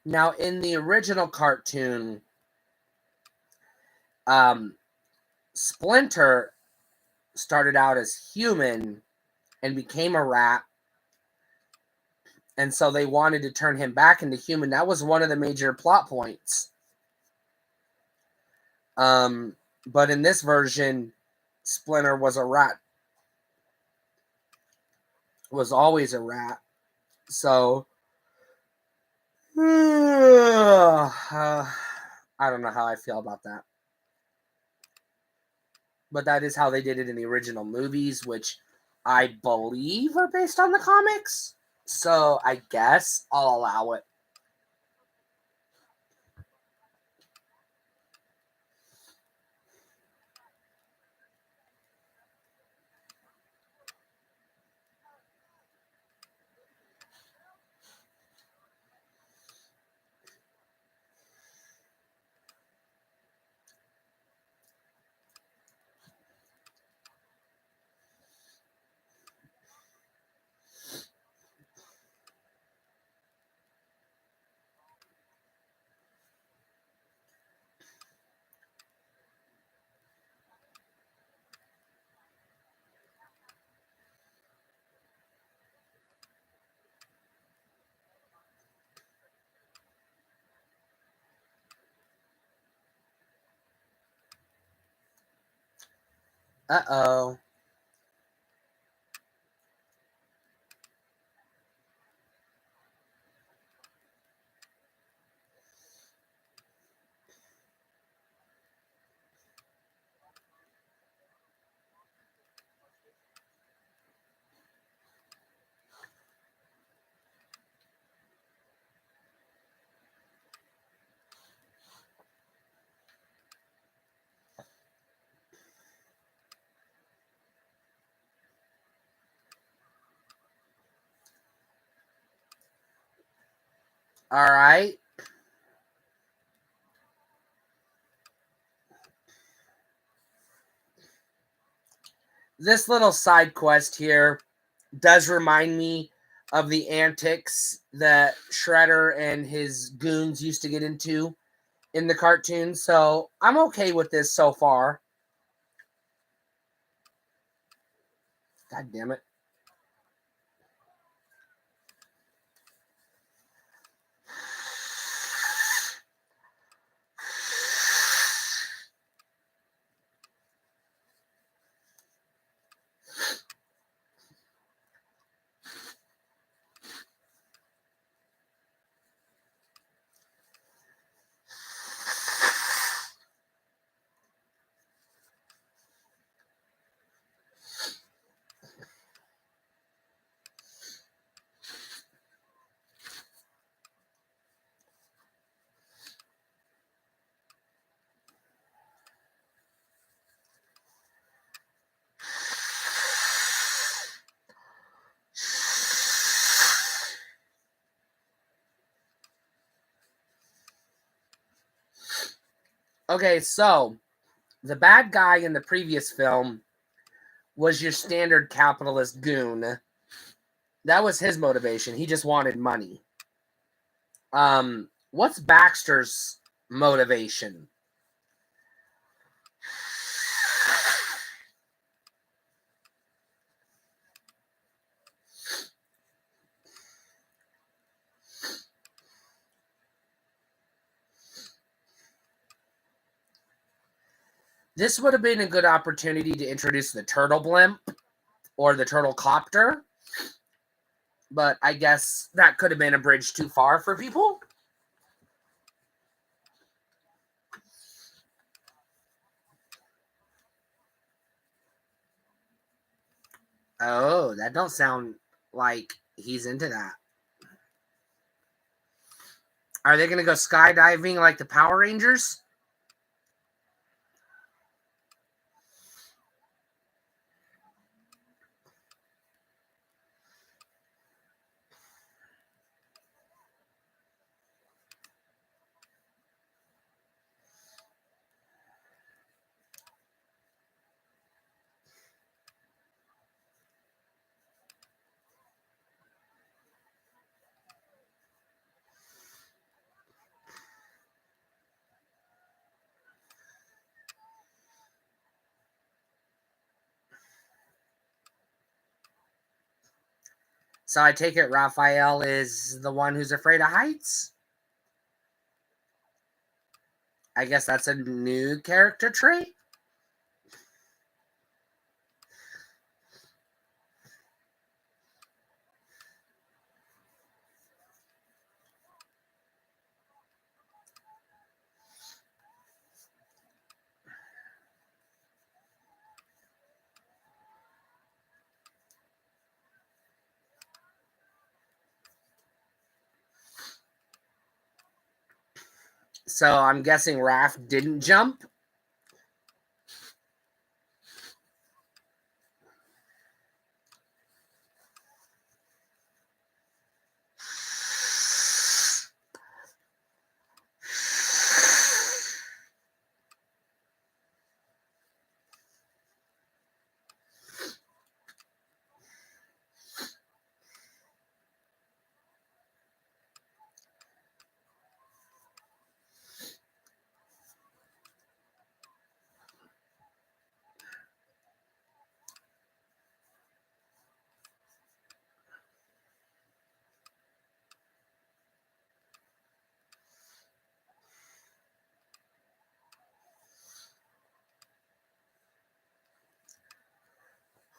Now, in the original cartoon, Splinter started out as human and became a rat, and so they wanted to turn him back into human. That was one of the major plot points. But in this version, Splinter was a rat, was always a rat. So I don't know how I feel about that. But that is how they did it in the original movies, which I believe are based on the comics. So I guess I'll allow it. Uh-oh. All right. This little side quest here does remind me of the antics that Shredder and his goons used to get into in the cartoon, so I'm okay with this so far. God damn it. Okay, so the bad guy in the previous film was your standard capitalist goon. That was his motivation. He just wanted money. What's Baxter's motivation? This would have been a good opportunity to introduce the turtle blimp or the turtle copter, but I guess that could have been a bridge too far for people. Oh, that don't sound like he's into that. Are they going to go skydiving like the Power Rangers? So I take it Raphael is the one who's afraid of heights? I guess that's a new character trait? So I'm guessing Raph didn't jump?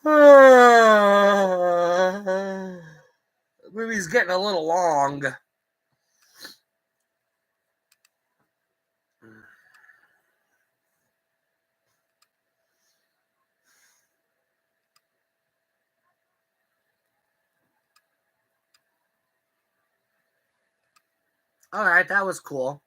The movie's getting a little long. All right, that was cool.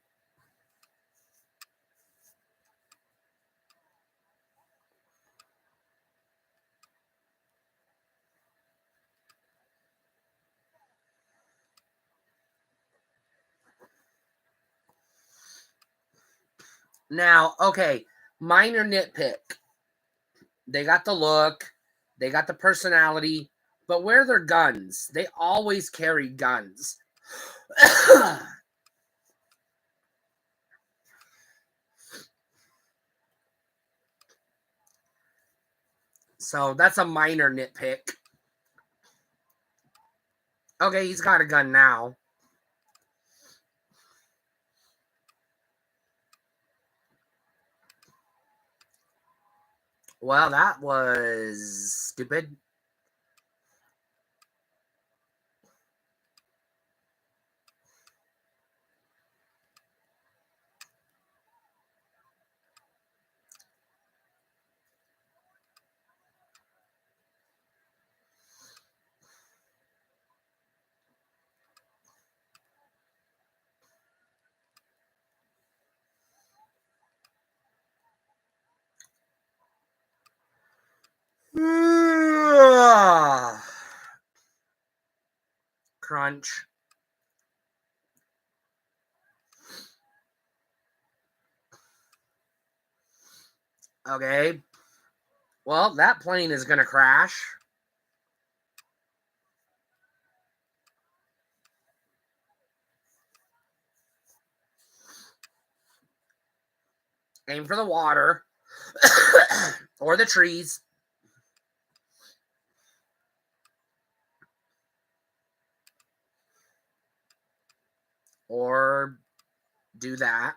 Now, okay, minor nitpick. They got the look, they got the personality, but where are their guns? They always carry guns. So that's a minor nitpick. Okay, he's got a gun now. Well, that was stupid. Crunch. Okay. Well, that plane is going to crash. Aim for the water. Or the trees. Or do that.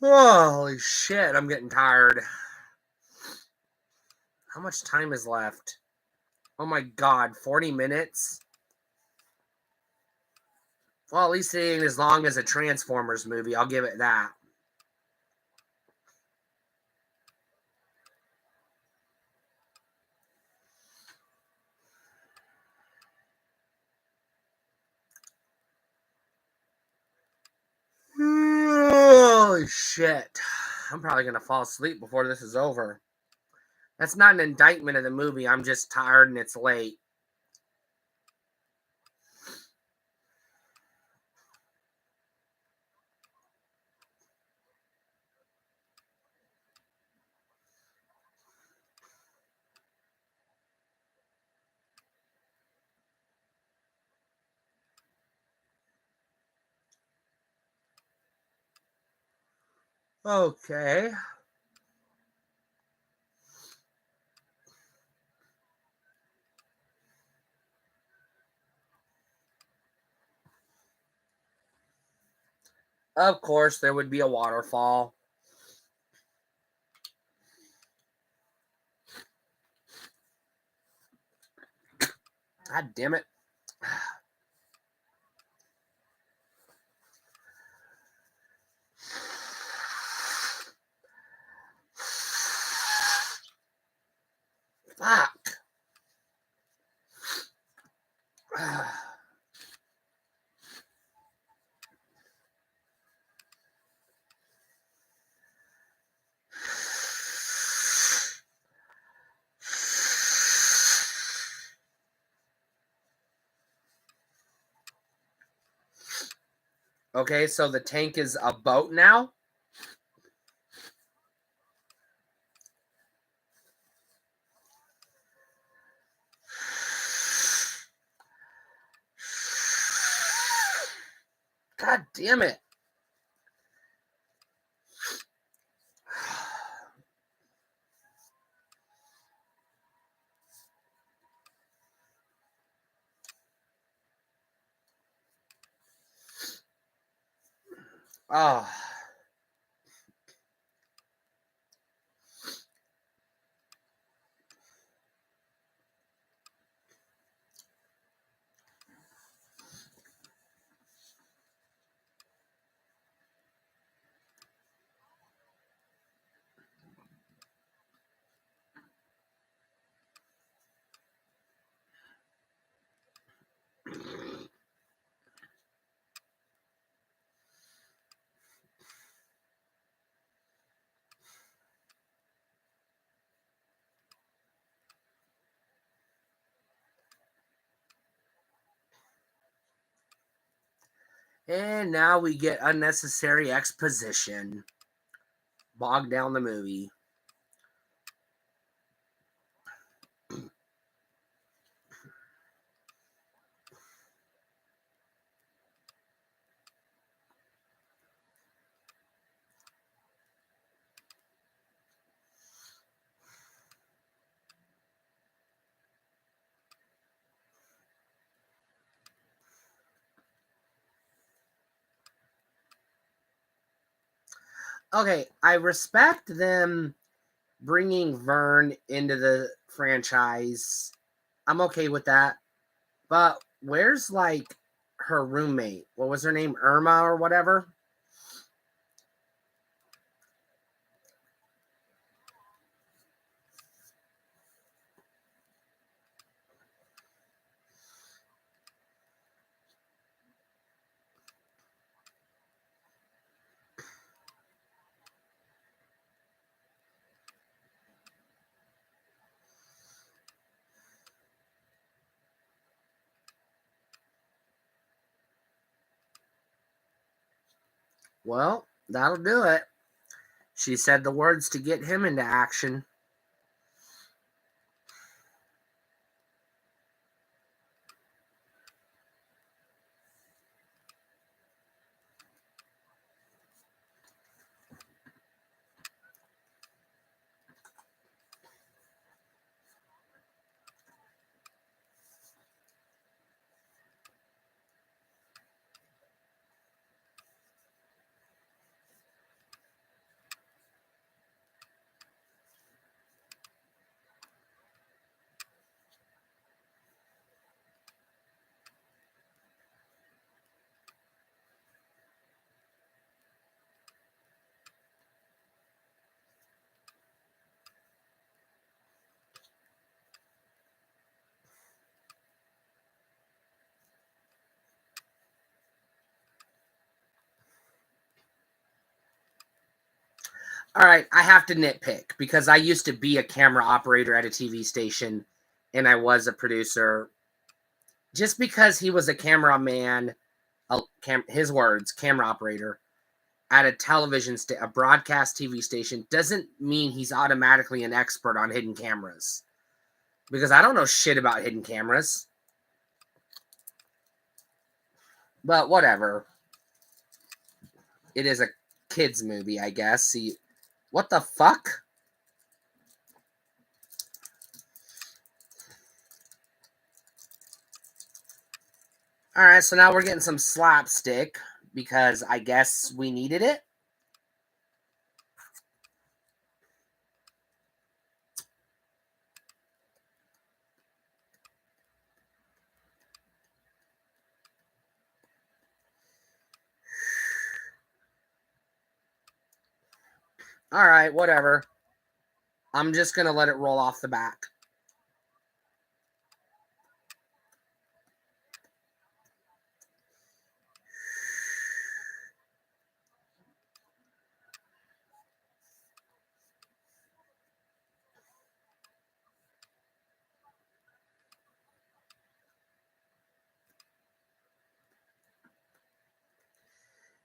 Holy shit, I'm getting tired. How much time is left? Oh my god, 40 minutes? Well, at least it ain't as long as a Transformers movie. I'll give it that. Holy shit. I'm probably going to fall asleep before this is over. That's not an indictment of the movie. I'm just tired and it's late. Okay. Of course, there would be a waterfall. God damn it. Fuck. Okay, so the tank is a boat now? God damn it. Oh. And now we get unnecessary exposition. Bog down the movie. Okay, I respect them bringing Vern into the franchise. I'm okay with that. But where's like her roommate? What was her name? Irma or whatever? Well, that'll do it. She said the words to get him into action. All right, I have to nitpick because I used to be a camera operator at a TV station and I was a producer. Just because he was a cameraman, his words, camera operator, at a broadcast TV station, doesn't mean he's automatically an expert on hidden cameras. Because I don't know shit about hidden cameras. But whatever. It is a kids movie, I guess. See, what the fuck? All right, so now we're getting some slapstick because I guess we needed it. All right, whatever. I'm just going to let it roll off the back.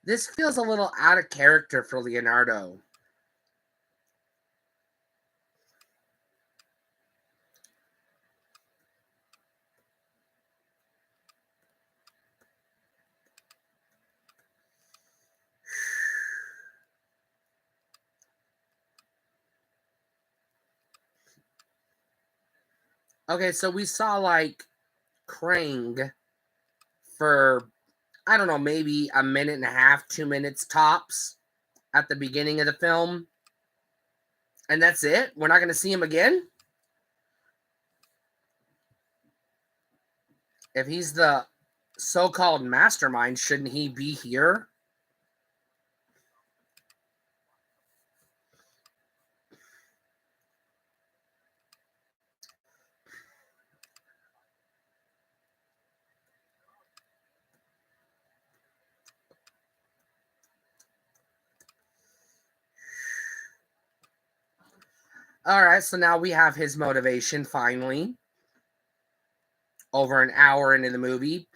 This feels a little out of character for Leonardo. Okay, so we saw like Krang for, I don't know, maybe a minute and a half, 2 minutes tops at the beginning of the film. And that's it? We're not going to see him again? If he's the so-called mastermind, shouldn't he be here? All right, so now we have his motivation finally. Over an hour into the movie.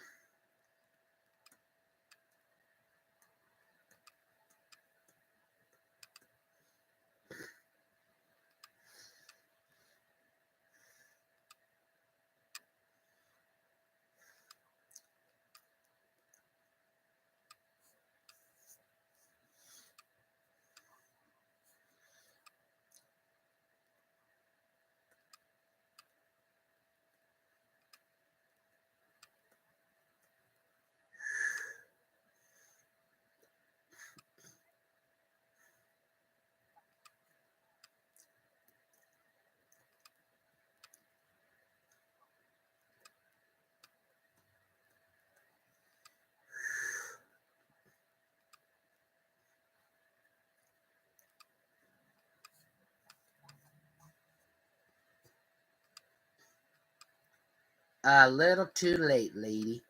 A little too late, lady.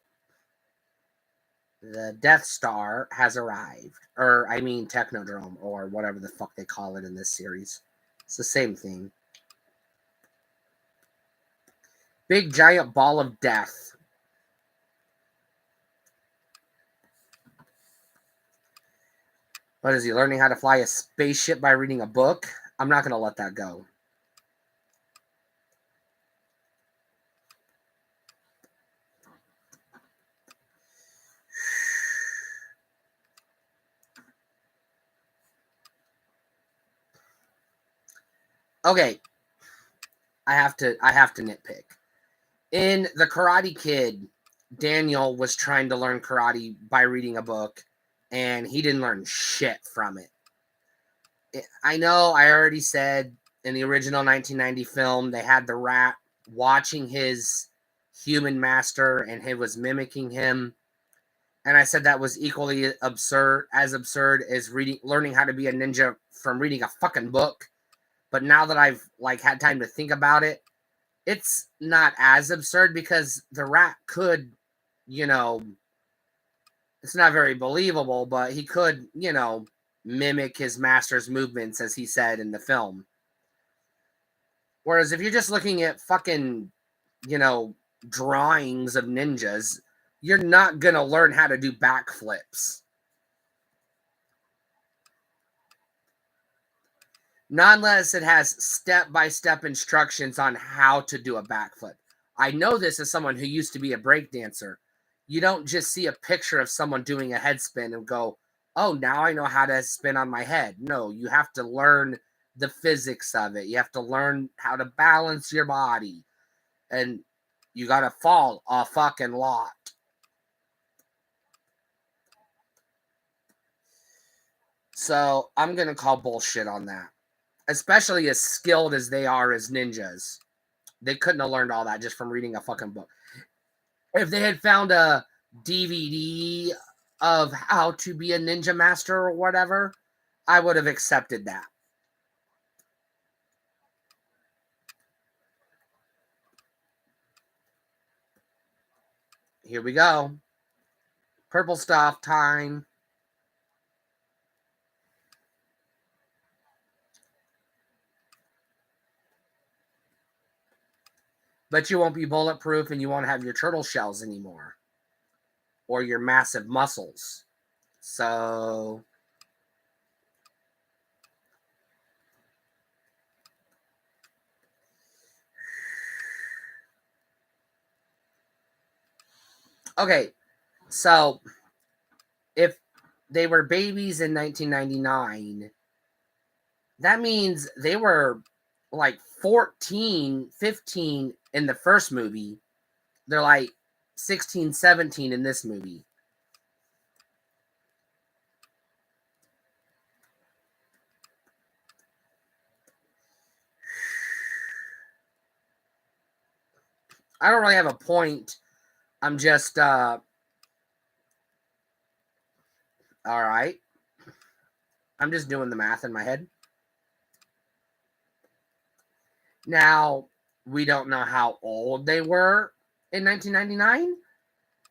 The Death Star has arrived. Or, I mean, Technodrome, or whatever the fuck they call it in this series. It's the same thing. Big giant ball of death. What is he, learning how to fly a spaceship by reading a book? I'm not going to let that go. Okay. I have to nitpick. In The Karate Kid, Daniel was trying to learn karate by reading a book, and he didn't learn shit from it. I know I already said in the original 1990 film, they had the rat watching his human master and he was mimicking him. And I said that was equally absurd as learning how to be a ninja from reading a fucking book. But now that I've had time to think about it, it's not as absurd because the rat could, it's not very believable, but he could, mimic his master's movements as he said in the film. Whereas if you're just looking at fucking, drawings of ninjas, you're not going to learn how to do backflips. Not unless it has step-by-step instructions on how to do a backflip. I know this as someone who used to be a breakdancer. You don't just see a picture of someone doing a head spin and go, oh, now I know how to spin on my head. No, you have to learn the physics of it. You have to learn how to balance your body. And you got to fall a fucking lot. So I'm going to call bullshit on that. Especially as skilled as they are as ninjas. They couldn't have learned all that just from reading a fucking book. If they had found a DVD of how to be a ninja master or whatever, I would have accepted that. Here we go. Purple stuff time. But you won't be bulletproof and you won't have your turtle shells anymore. Or your massive muscles. So okay, so if they were babies in 1999, that means they were like 14, 15 in the first movie. They're like 16, 17 in this movie. I don't really have a point. I'm just, all right. I'm just doing the math in my head. Now, we don't know how old they were in 1999.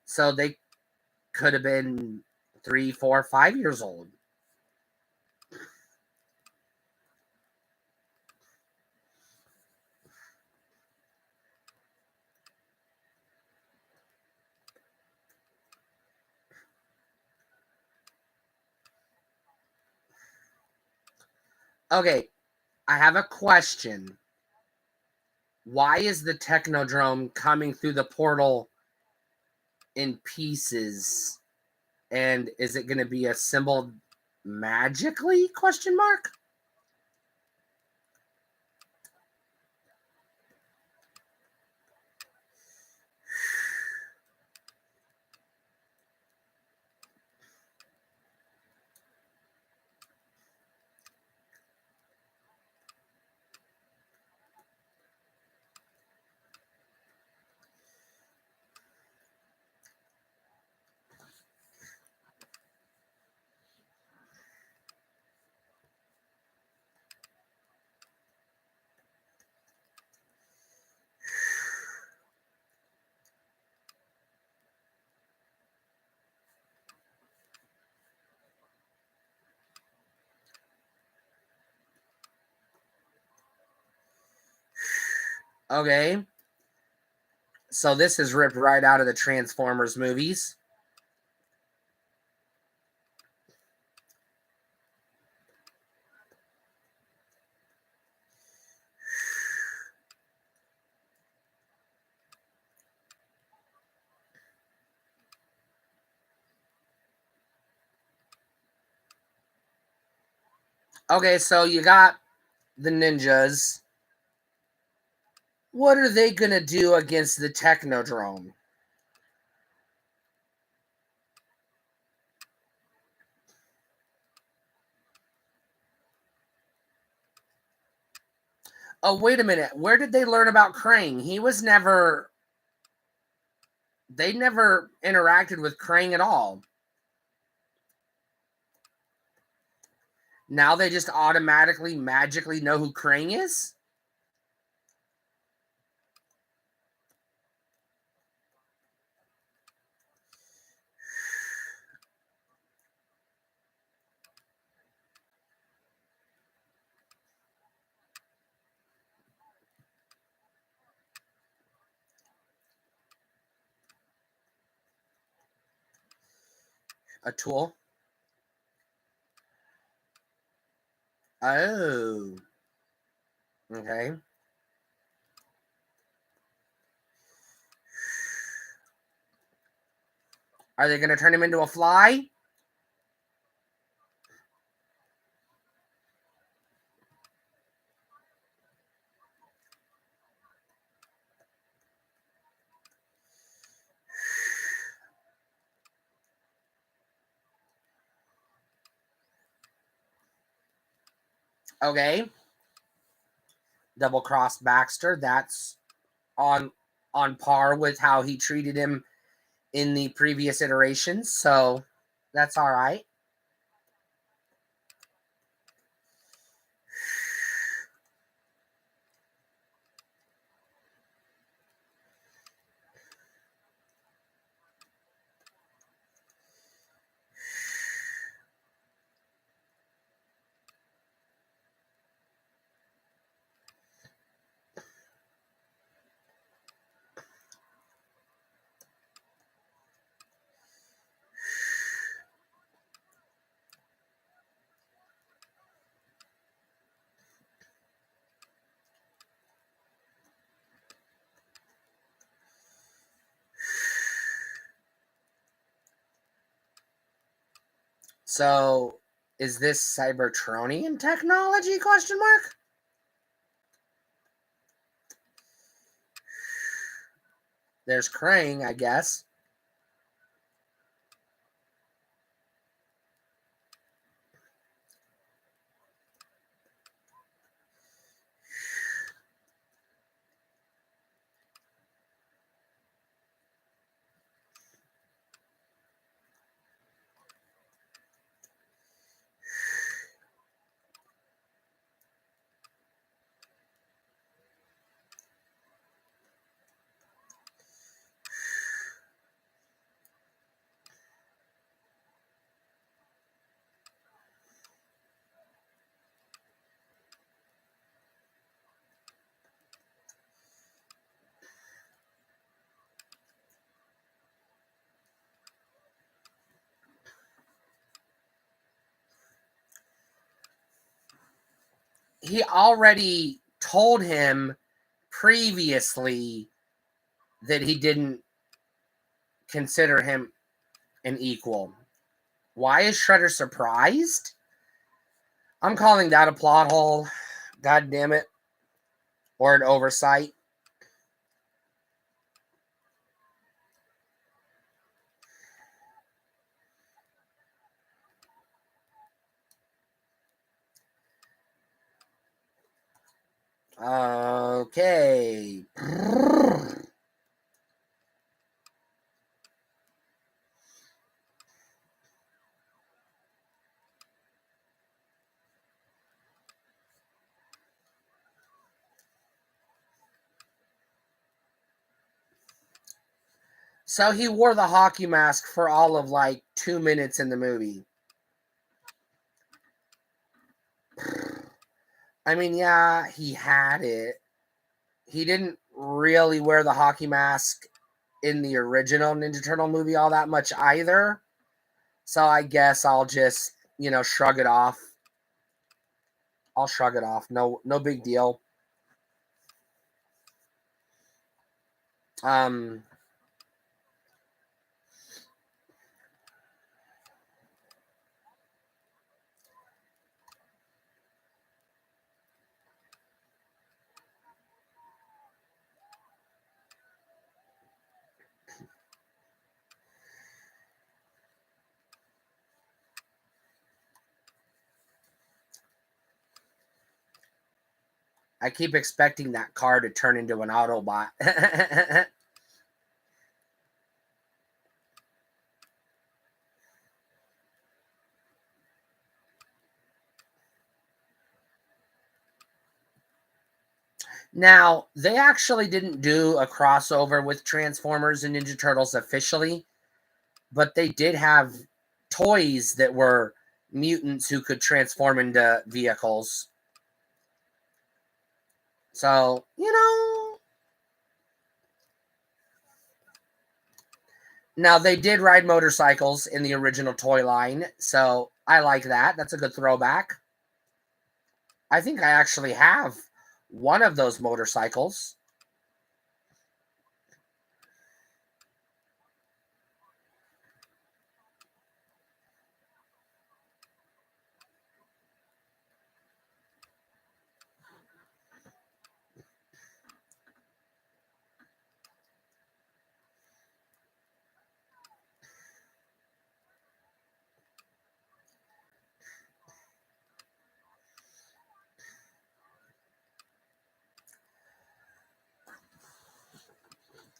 So they could have been 3, 4, 5 years old. Okay, I have a question. Why is the Technodrome coming through the portal in pieces? And is it going to be assembled magically? Question mark. Okay. So this is ripped right out of the Transformers movies. Okay, so you got the ninjas. What are they going to do against the Technodrome? Oh, wait a minute. Where did they learn about Krang? They never interacted with Krang at all. Now they just automatically, magically know who Krang is? A tool? Oh. Okay. Are they going to turn him into a fly? Okay. Double cross Baxter. That's on par with how he treated him in the previous iterations, so that's all right. So, is this Cybertronian technology? Question mark. There's Krang, I guess. He already told him previously that he didn't consider him an equal. Why is Shredder surprised? I'm calling that a plot hole. God damn it. Or an oversight. Okay. So he wore the hockey mask for all of like 2 minutes in the movie. I mean, yeah, he had it. he didn't really wear the hockey mask in the original Ninja Turtle movie all that much either. So I guess I'll just, shrug it off. I'll shrug it off. No big deal. Um, I keep expecting that car to turn into an Autobot. Now, they actually didn't do a crossover with Transformers and Ninja Turtles officially, but they did have toys that were mutants who could transform into vehicles. So, now they did ride motorcycles in the original toy line, so I like that. That's a good throwback. I think I actually have one of those motorcycles.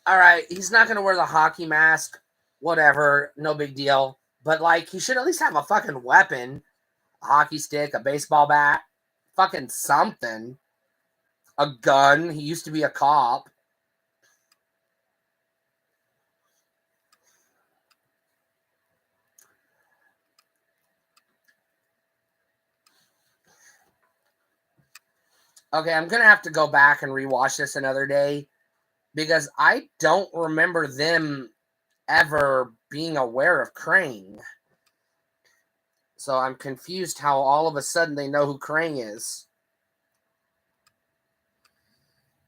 All right, he's not going to wear the hockey mask. Whatever, no big deal. But, he should at least have a fucking weapon. A hockey stick, a baseball bat, fucking something. A gun. He used to be a cop. Okay, I'm going to have to go back and rewatch this another day because I don't remember them ever being aware of Krang. So I'm confused how all of a sudden they know who Krang is.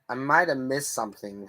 I might have missed something.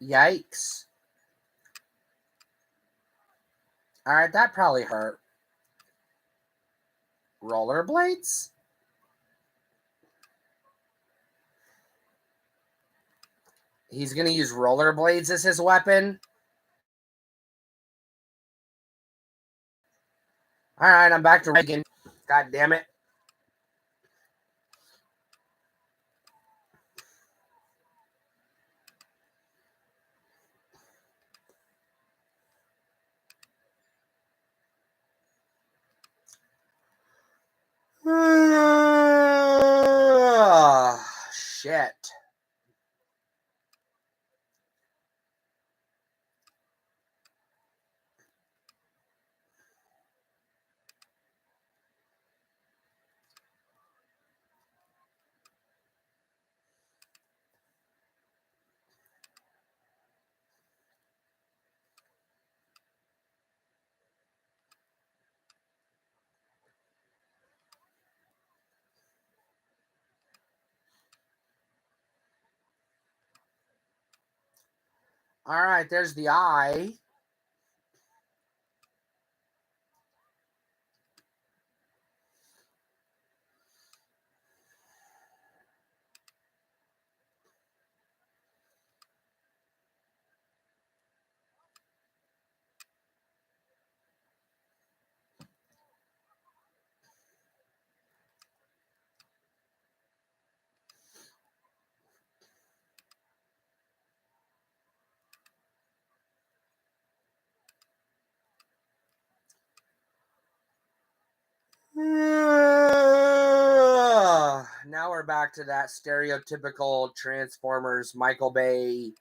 Yikes. All right, that probably hurt. Rollerblades? He's going to use rollerblades as his weapon. All right, I'm back to Reagan. God damn it. Shit. All right, there's the eye. Now we're back to that stereotypical Transformers Michael Bay.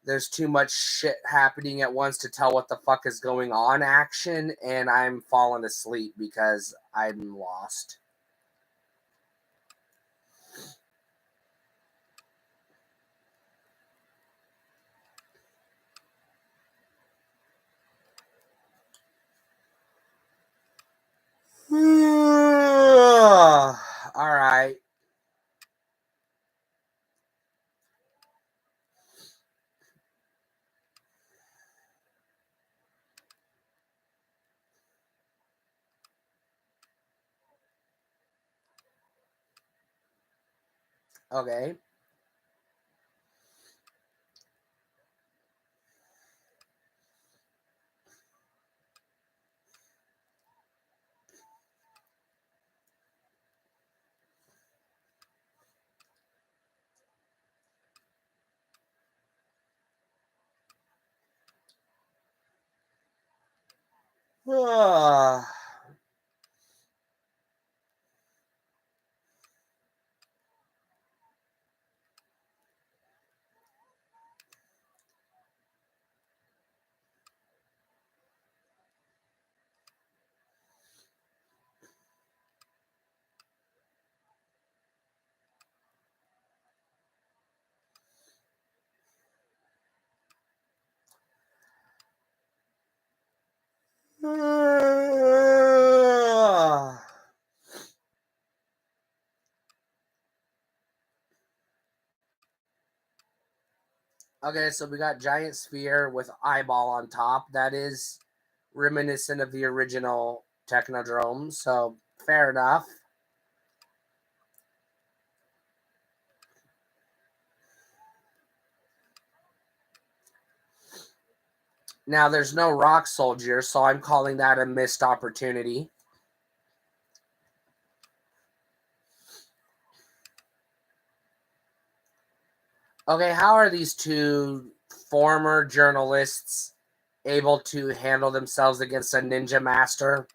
There's too much shit happening at once to tell what the fuck is going on action, and I'm falling asleep because I'm lost. All right. Okay. Okay, so we got giant sphere with eyeball on top. That is reminiscent of the original Technodrome, so fair enough. Now there's no rock soldier, so I'm calling that a missed opportunity. Okay, how are these two former journalists able to handle themselves against a ninja master?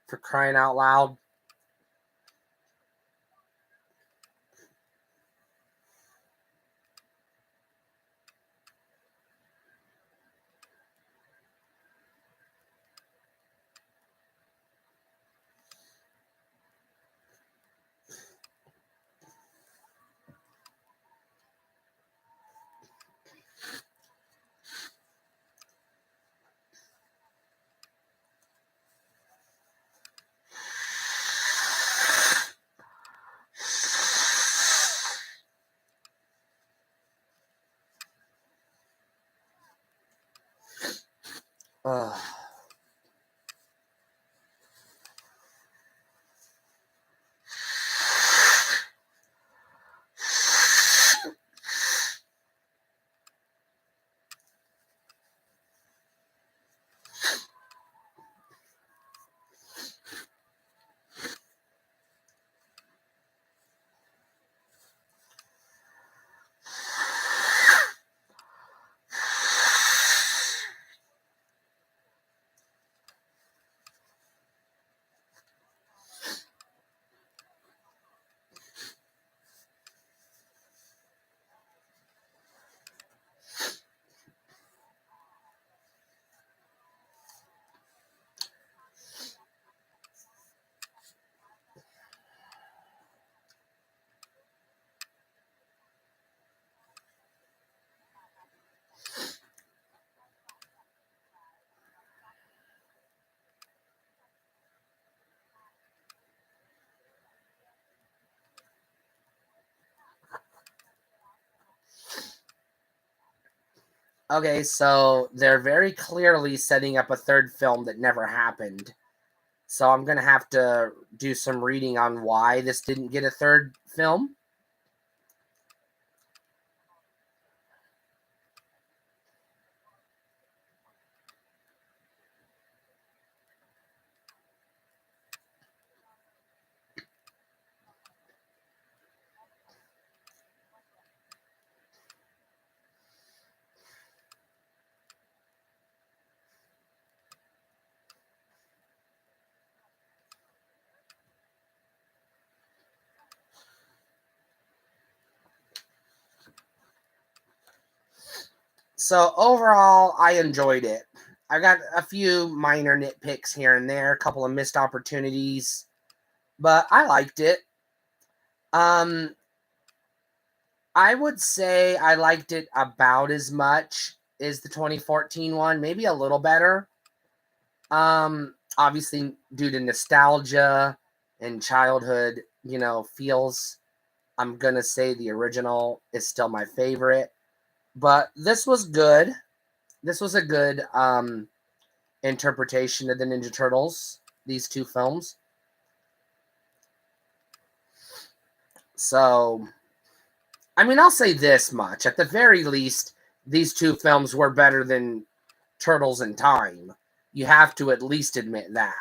For crying out loud. Ugh. Okay, so they're very clearly setting up a third film that never happened. So I'm going to have to do some reading on why this didn't get a third film. So overall, I enjoyed it. I got a few minor nitpicks here and there, a couple of missed opportunities, but I liked it. Um, I would say I liked it about as much as the 2014 one, maybe a little better. Obviously due to nostalgia and childhood, feels. I'm gonna say the original is still my favorite, but this was good. This was a good interpretation of the Ninja Turtles. These two films. So, I mean, I'll say this much: at the very least, these two films were better than Turtles in Time. You have to at least admit that.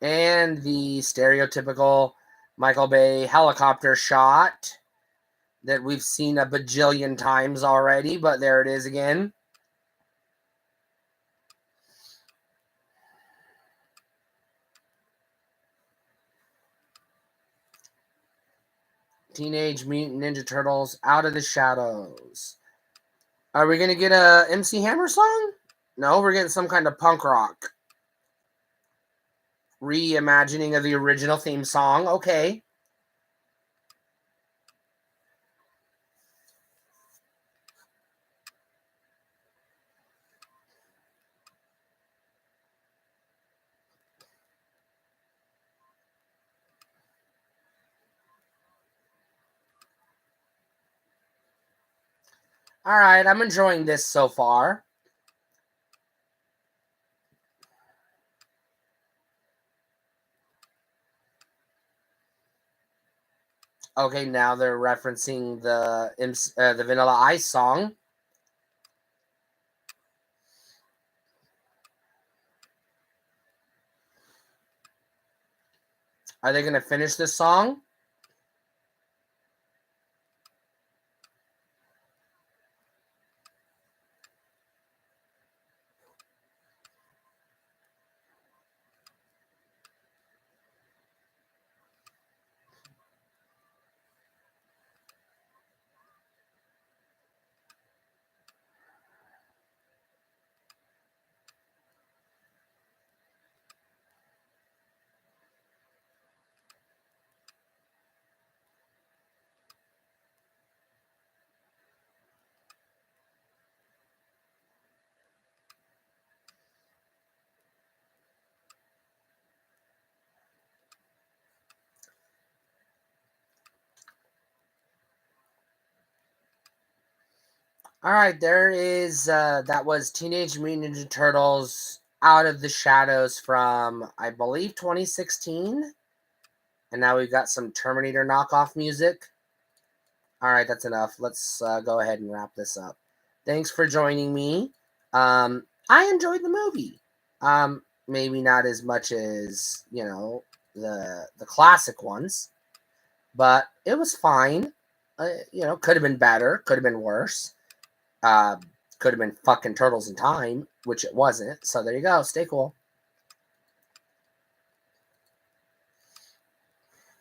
And the stereotypical Michael Bay helicopter shot that we've seen a bajillion times already, but there it is again. Teenage Mutant Ninja Turtles Out of the Shadows. Are we going to get a MC Hammer song? No, we're getting some kind of punk rock reimagining of the original theme song. Okay. All right, I'm enjoying this so far. Okay, now they're referencing the Vanilla Ice song. Are they going to finish this song? All right, there is that was Teenage Mutant Ninja Turtles Out of the Shadows from I believe 2016. And now we've got some Terminator knockoff music. All right, that's enough. Let's go ahead and wrap this up. Thanks for joining me. I enjoyed the movie. Maybe not as much as the classic ones, but it was fine. Could have been better. Could have been worse. Uh, could have been fucking Turtles in Time, which it wasn't. So there you go. Stay cool.